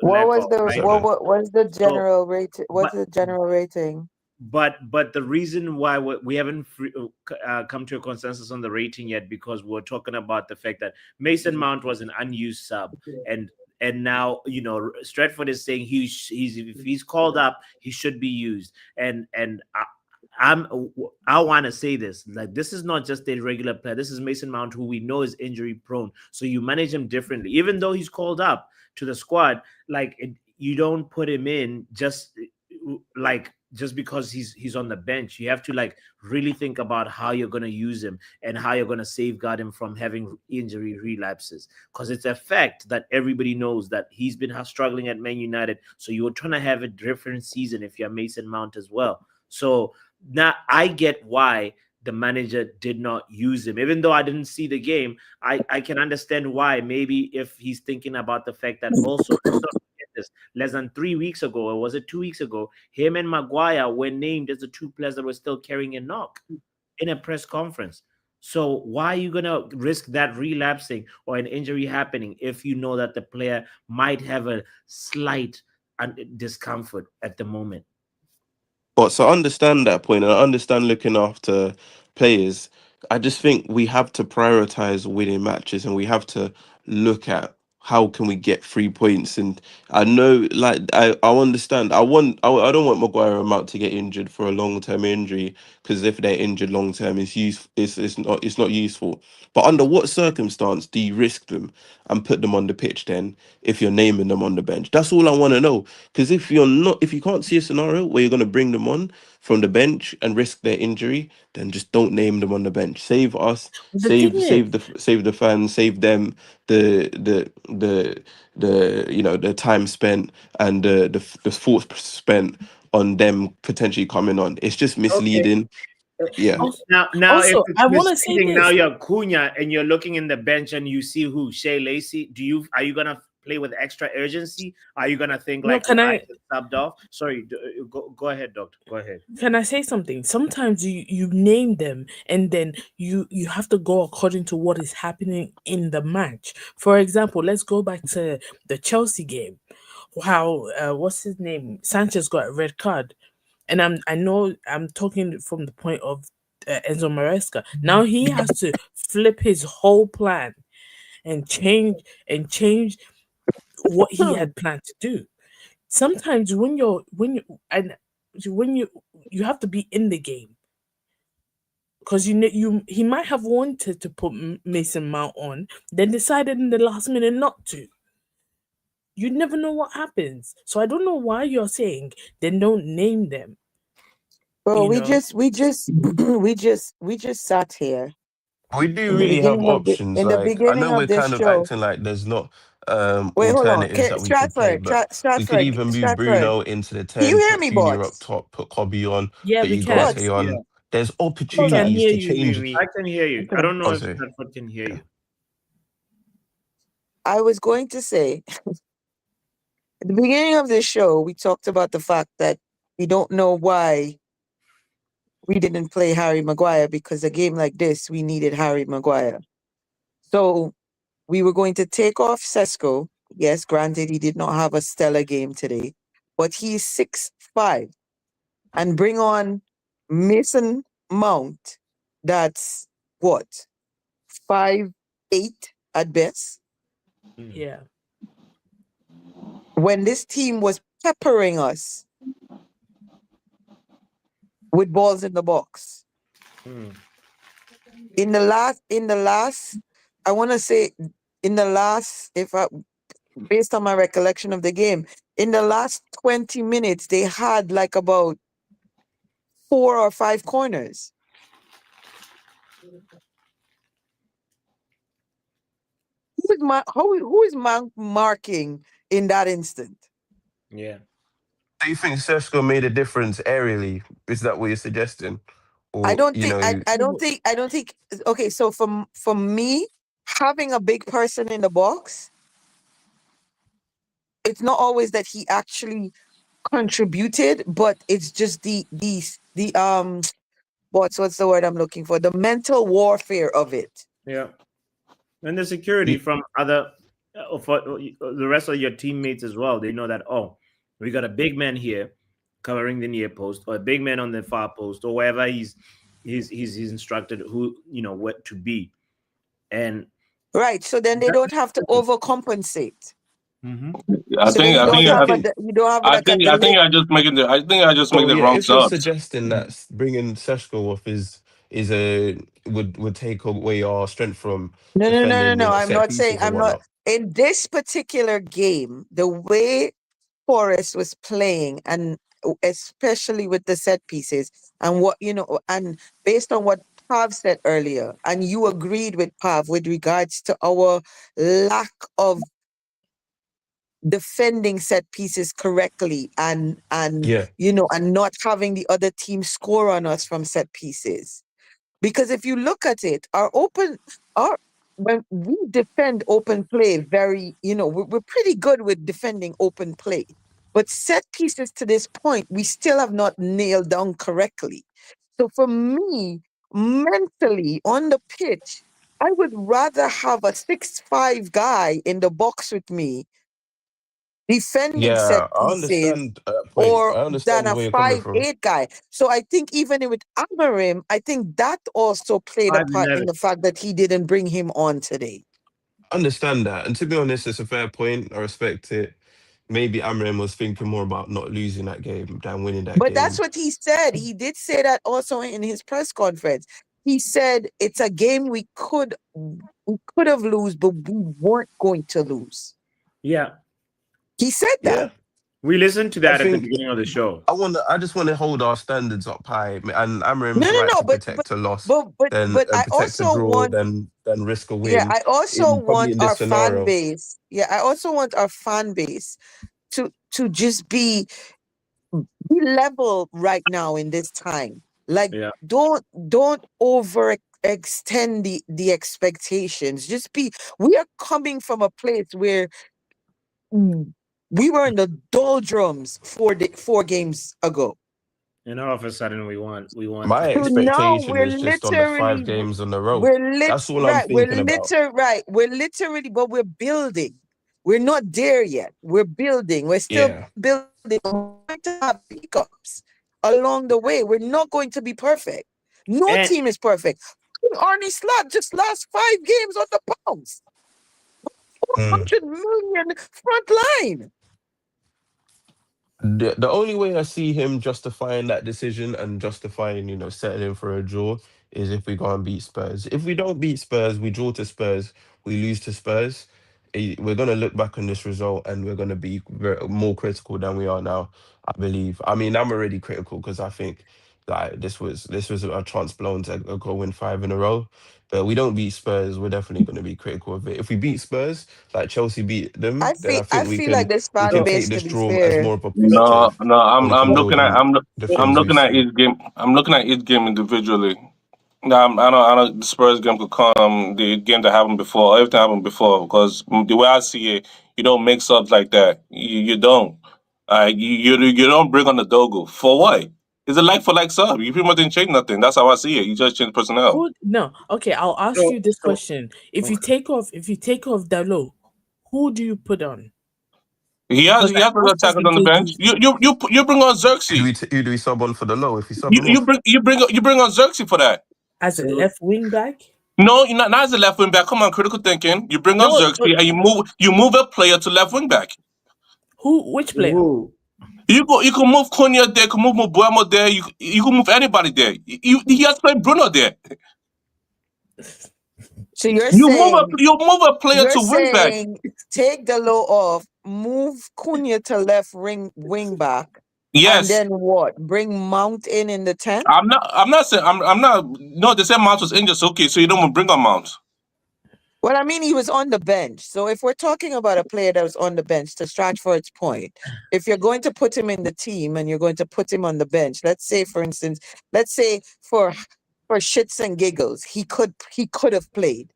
What lack was of, the right? what was the So, general rate? What's but the general rating? but the reason why we haven't come to a consensus on the rating yet, because we're talking about the fact that Mason Mount was an unused sub, and now Stratford is saying he's if he's called up he should be used, and I want to say this, like, this is not just a regular player. This is Mason Mount, who we know is injury prone, so you manage him differently. Even though he's called up to the squad, like, you don't put him in just because he's on the bench. You have to, like, really think about how you're going to use him and how you're going to safeguard him from having injury relapses, because it's a fact that everybody knows that he's been struggling at Man United. So you're trying to have a different season if you're Mason Mount as well. So now I get why the manager did not use him. Even though I didn't see the game, I can understand why. Maybe if he's thinking about the fact that also, let's not forget this, less than 3 weeks ago, or was it 2 weeks ago, him and Maguire were named as the two players that were still carrying a knock in a press conference. So why are you going to risk that relapsing or an injury happening if you know that the player might have a slight discomfort at the moment? But so I understand that point, and I understand looking after players. I just think we have to prioritize winning matches, and we have to look at how can we get 3 points. And I know, like, I understand. I don't want Maguire and Mount to get injured for a long term injury, because if they're injured long term, it's not useful. But under what circumstance do you risk them and put them on the pitch then, if you're naming them on the bench? That's all I want to know. Because if you can't see a scenario where you're going to bring them on from the bench and risk their injury, then just don't name them on the bench. Save us, the thing is, save the fans, save them the time spent and the thoughts spent on them potentially coming on. It's just Okay. misleading. Yeah. Now, if also it's I want to say misleading, now this. you're Cunha and you're looking in the bench and you see who? Shea Lacey. Are you gonna play with extra urgency? Are you gonna think No, like, oh, I just subbed off? Sorry, go ahead, doctor. Go ahead. can I say something? Sometimes you name them and then you have to go according to what is happening in the match. For example, let's go back to the Chelsea game. How what's his name? Sanchez got a red card, and I know I'm talking from the point of Enzo Maresca. Now he has to flip his whole plan and change what he had planned to do. Sometimes when you have to be in the game, because he might have wanted to put Mason Mount on, then decided in the last minute not to. You never know what happens. So I don't know why you're saying then don't name them. Well, You know, we just we just sat here We do in the really have beginning of options. in the Like, I beginning know of we're this kind of show. acting like there's not Wait, hold on. alternatives that we could play, Stratford, but we could even move Stratford. Bruno into the Can you 10, hear put me, Cunha up bots? top, put Kobe on, yeah, put we can. Ugarte Bots, Yeah, on. There's We can opportunities hear to you, change. Riri. I can hear you. I Okay. don't know Oh, if sorry. Stratford can hear Yeah. you. I was going to say at the beginning of this show, we talked about the fact that we don't know why we didn't play Harry Maguire, because a game like this, we needed Harry Maguire. So we were going to take off Sesko. Yes, granted, he did not have a stellar game today, but he's 6'5", and bring on Mason Mount. That's what, 5'8" at best. Yeah. When this team was peppering us with balls in the box. In the last, I want to say in the last, based on my recollection of the game, in the last 20 minutes, they had like about 4 or 5 corners. Who is marking in that instant? Yeah. Do you think Seshko made a difference aerially? Is that what you're suggesting? I Or, don't you think know, I don't think okay, so for me, having a big person in the box, it's not always that he actually contributed, but it's just the what's the word I'm looking for? The mental warfare of it. Yeah. And the security from other for the rest of your teammates as well. They know that, oh, we got a big man here covering the near post, or a big man on the far post, or wherever he's instructed who, you know, what to be. And right, so then they don't have to overcompensate. I So then think you I don't think have you don't have like a I think delay. I just making the so yeah, wrong if you're subs. suggesting that bringing Seshko off is a would take away our strength from defending, you know, I'm set not saying pieces and I'm not whatnot. in this particular game, the way Forrest was playing, and especially with the set pieces, and what and based on what Pav said earlier, and you agreed with Pav with regards to our lack of defending set pieces correctly, and Yeah. and not having the other team score on us from set pieces. Because if you look at it, when we defend open play, we're pretty good with defending open play. But set pieces to this point, we still have not nailed down correctly. So for me, mentally on the pitch, I would rather have a 6'5" guy in the box with me defending set Yeah, I pieces understand that point. or I than understand a where you're coming from. 5'8" guy. So I think even with Amarim, I think that also played a part 5'11". in the fact that he didn't bring him on today. Understand that. And to be honest, it's a fair point. I respect it. Maybe Amram was thinking more about not losing that game than winning that But that's game. what he said. He did say that also in his press conference. He said it's a game we could have lose, but we weren't going to lose. Yeah. He said that. Yeah. We listened to I that at the think beginning of the show. I just want to hold our standards up high. And Amram's No, right to but protect a loss, but then but I protect a also draw, want than risk a yeah, win. I also Probably want in our this fan scenario. base. Yeah, I also want our fan base to just be level right now in this time. Like don't overextend the expectations. Just we are coming from a place where we were in the doldrums 4 games ago. And all of a sudden we want My So now expectation is just on the 5 games on the row. That's all I'm thinking about. we're literally, but we're building. We're not there yet. We're building. We're still Yeah. building. We're going to have hiccups along the way. We're not going to be perfect. No team is perfect. Arnie Slot just last 5 games on the bounce. 400 million front line. The only way I see him justifying that decision and justifying, you know, settling for a draw is if we go and beat Spurs. If we don't beat Spurs, we draw to Spurs, we lose to Spurs, we're going to look back on this result and we're going to be more critical than we are now, I believe. I mean, I'm already critical because I think like this was a chance blown to go win 5 in a row. But we don't beat Spurs, we're definitely going to be critical of it. If we beat Spurs, like Chelsea beat them, then I I think feel like this we fan can base, take to this be draw as fair. more of a No, positive, no, and we can build on the I'm things we've looking at seen. each game. I'm looking at each game individually. No, I know the Spurs game could come, the game that happened before, everything happened before, because the way I see it, you don't make subs like that. You don't. You don't bring on the Dogo. For what? It's a like for like sub. You pretty much didn't change nothing. That's how I see it. You just change personnel. No, okay, I'll ask you this question. If you take off Dalot, who do you put on? He Because has other that's just attackers in on the case bench. You bring on Xerxes. Who do we sub on for the low if we sub him off? You bring on Xerxes for that. As a left wing back? No, you're not as a left wing back. Come on, critical thinking. You bring on No, Xerxes and you move a player to left wing back. which player? You can move Cunha there, you can move Mbuemo there, you can move anybody there. He has played Bruno there. So you're You move a player to win back. saying take the low off, move Cunha to left wing back, and Yes. then what? Bring Mount in the 10? I'm not saying no, they said Mount was injured, so okay, so you don't want to bring on Mount. Well, I mean, he was on the bench. So if we're talking about a player that was on the bench, to Stratford's point, if you're going to put him in the team and you're going to put him on the bench, let's say, for instance, for shits and giggles, he could have played.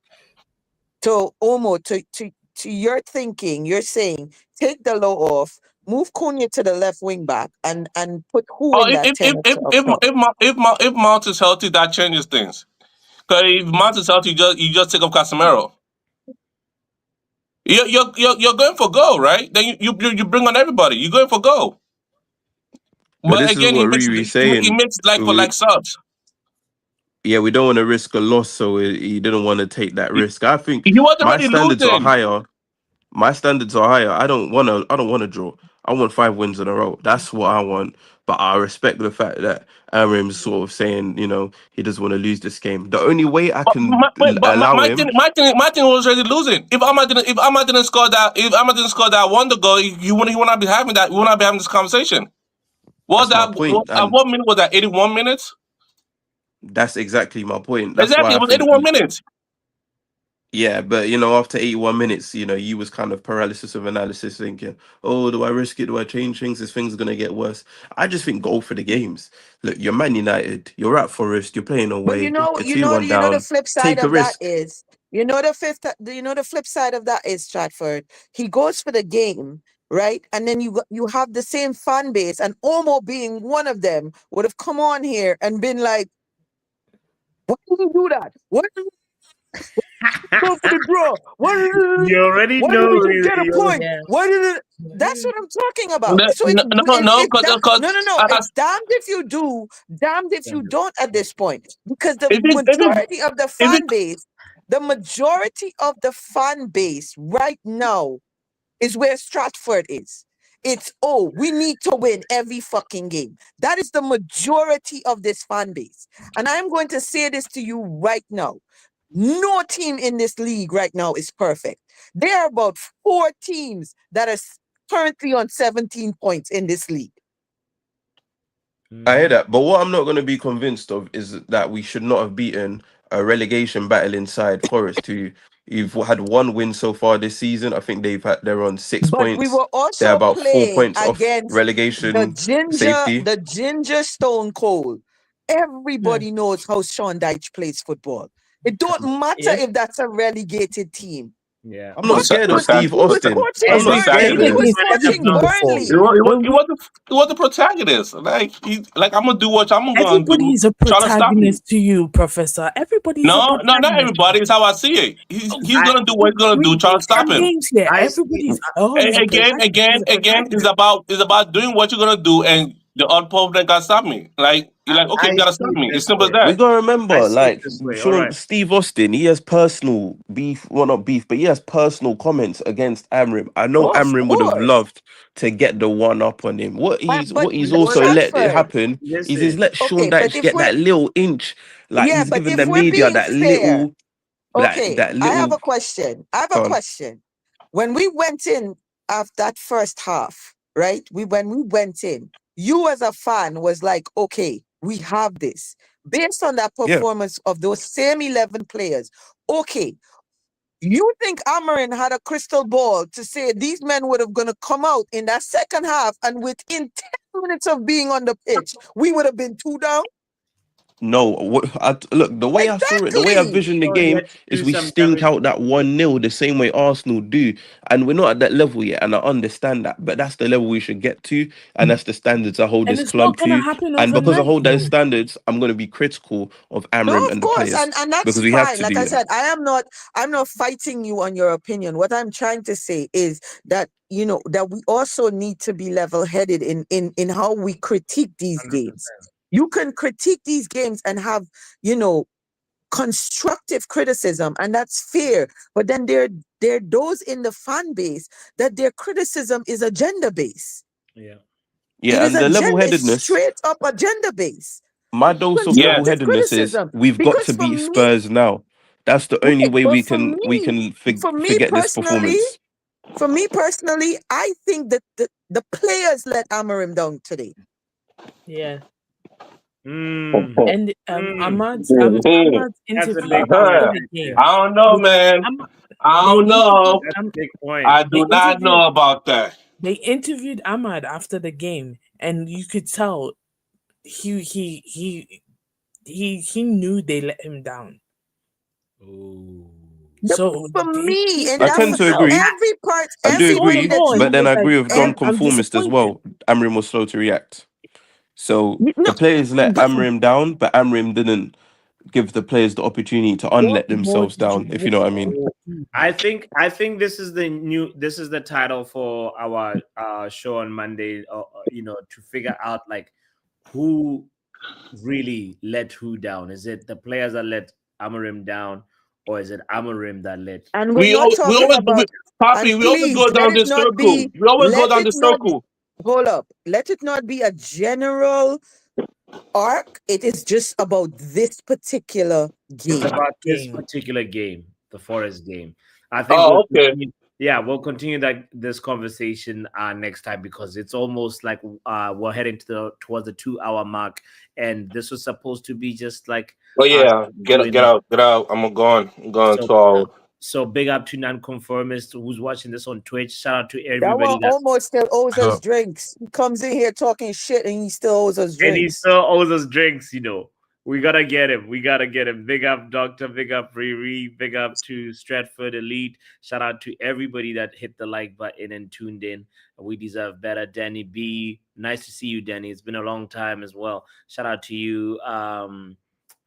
So Omo, to your thinking, you're saying take the low off, move Cunha to the left wing back, and put who in that 10 if Mount is healthy, that changes things. Because if Mount is healthy, you just take off Casemiro. You're going for goal, right? Then you bring on everybody. You're going for goal. But But this is again, what Riri's saying. he makes like for like subs. Yeah, we don't want to risk a loss, so he didn't want to take that risk. I think He was my already standards are losing. higher. My standards are higher. I don't want to draw. I want 5 wins in a row. That's what I want. But I respect the fact that Arim's sort of saying, he doesn't want to lose this game. The only way I can allow him. My thing was already losing. If Ahmad didn't score that wonder goal, you would not be having that. We would not be having this conversation. That's my point. At what minute was that? 81 minutes. That's exactly my point. That's Exactly, why it was 81 minutes. Yeah, but after 81 minutes, you was kind of paralysis of analysis, thinking, "Oh, do I risk it? Do I change things? Is things gonna get worse?" I just think go for the games. Look, you're Man United. You're at Forest. You're playing away. But you know the flip side of that is, the flip side of that is Stratford. He goes for the game, right? And then you have the same fan base, and Omo being one of them would have come on here and been like, "Why did you do that? What? Go for the draw. You already Why know. did we get a point? Yeah. Why did it? That's what I'm talking about. So No, it's damned if you do, damned if you don't at this point. Because the majority of the fan base right now is where Stratford is. It's, we need to win every fucking game. That is the majority of this fan base. And I'm going to say this to you right now. No team in this league right now is perfect. There are about 4 teams that are currently on 17 points in this league. I hear that, but what I'm not going to be convinced of is that we should not have beaten a relegation battle inside Forest, who you've had 1 win so far this season. I think they're on 6 But points. we were also They're about 4 playing points off against relegation safety. the ginger Stone Cold. Everybody knows how Sean Dyche plays football. It don't matter if that's a relegated team. Yeah, I'm not scared of Steve Austin. I'm not scared of He him. was coaching Burnley. He was the protagonist. Like I'm gonna do what I'm gonna do. Everybody's a Try to stop me. protagonist to you, Professor. Everybody's a protagonist. No, not everybody. It's how I see it. He's gonna do what he's gonna do. Try to stop him. Everybody's Again, it's about doing what you're gonna do, and the opponent gotta stop me. Like you're like, okay, you gotta stop me. It's simple as that. We gotta remember, like Alright. Steve Austin, he has personal beef. Well, not beef, but he has personal comments against Amrim. I know Amrim would have loved to get the one up on him. What he's also let it happen is he's let Sean Dyche get that little inch. Like he's given the media that little. Okay, that little. I have a question. When we went in after that first half, right? When we went in, you as a fan was like, okay, we have this. Based on that performance of those same 11 players, okay, you think Amarin had a crystal ball to say these men would have gonna come out in that second half, and within 10 minutes of being on the pitch, we would have been 2 down? No, look, the way I saw it, the way I visioned the game is we stink out that 1-0 the same way Arsenal do. And we're not at that level yet, and I understand that. But that's the level we should get to, and that's the standards I hold this club to. And because I hold those standards, I'm going to be critical of Amram and the players. And that's because we fine. have to Like do I that. said, I'm not fighting you on your opinion. What I'm trying to say is that, that we also need to be level-headed in how we critique these games. You can critique these games and have, constructive criticism, and that's fair. But then there are those in the fan base that their criticism is agenda-based. Yeah. Yeah, It is and the level-headedness. straight up agenda base. My dose of Yeah. level-headedness is Criticism. we've got Because to for beat me, Spurs now. That's the only right, way but we can for me forget this personally, performance. I think that the players let Amorim down today. Yeah. Mm. And Mm. Ahmad's That's a interview big after point the right game. there. I don't know, man. I They don't know. interviewed That's a big point. I they do not know about that. They interviewed Ahmad after the game, and you could tell he knew they let him down. So For me, and I that's tend to agree. every part, I do everybody agree, that you but then I agree with Don I'm Conformist as disappointed. well. Amrim was slow to react. So No, the players let but Amrim down, but Amrim didn't give the players the opportunity to What unlet more themselves did you down, if you know what I mean. want? I think this is the title for our show on Monday. To figure out like who really let who down. Is it the players that let Amorim down, or is it Amorim that let? and we're not talking about. Poppy, And we always please go let down it this not circle. be. We always go Let down it the not. circle. Hold up. Let it not be a general arc. It is just about this particular It's game. about this particular game, the Forest game. I think Oh, okay. we'll continue this conversation next time, because it's almost like we're heading towards the 2-hour mark, and this was supposed to be just like Oh yeah, get out. I'm going 2 hours. So big up to non-conformist who's watching this on Twitch. Shout out to That everybody one almost still owes us drinks. He comes in here talking shit and he still owes us and he drinks. still owes us drinks. We gotta get him. Big up Doctor, big up Riri, big up to Stratford Elite. Shout out to everybody that hit the like button and tuned in. We deserve better. Danny B, nice to see you, Danny. It's been a long time as well. Shout out to you.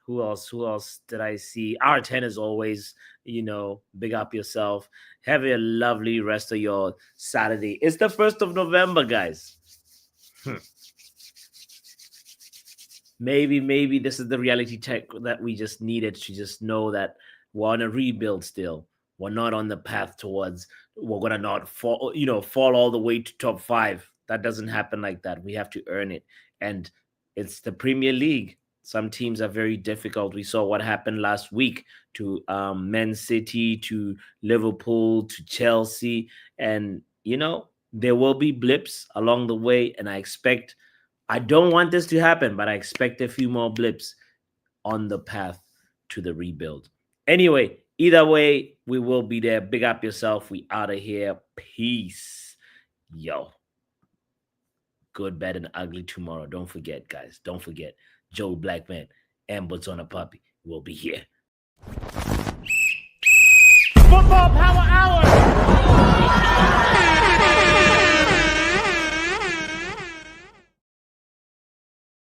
Who else did I see? R10 as always. Big up yourself. Have a lovely rest of your Saturday. It's the 1st of November, guys. Maybe this is the reality check that we just needed to just know that we're on a rebuild still. We're not on the path towards, we're going to not fall all the way to top 5. That doesn't happen like that. We have to earn it. And it's the Premier League. Some teams are very difficult. We saw what happened last week to Man City, to Liverpool, to Chelsea. And, there will be blips along the way. And I don't want this to happen, but I expect a few more blips on the path to the rebuild. Anyway, either way, we will be there. Big up yourself. We out of here. Peace. Yo. Good, bad, and ugly tomorrow. Don't forget, guys. Don't forget. Joe Blackman and Botswana Puppy will be here. Football Power Hour!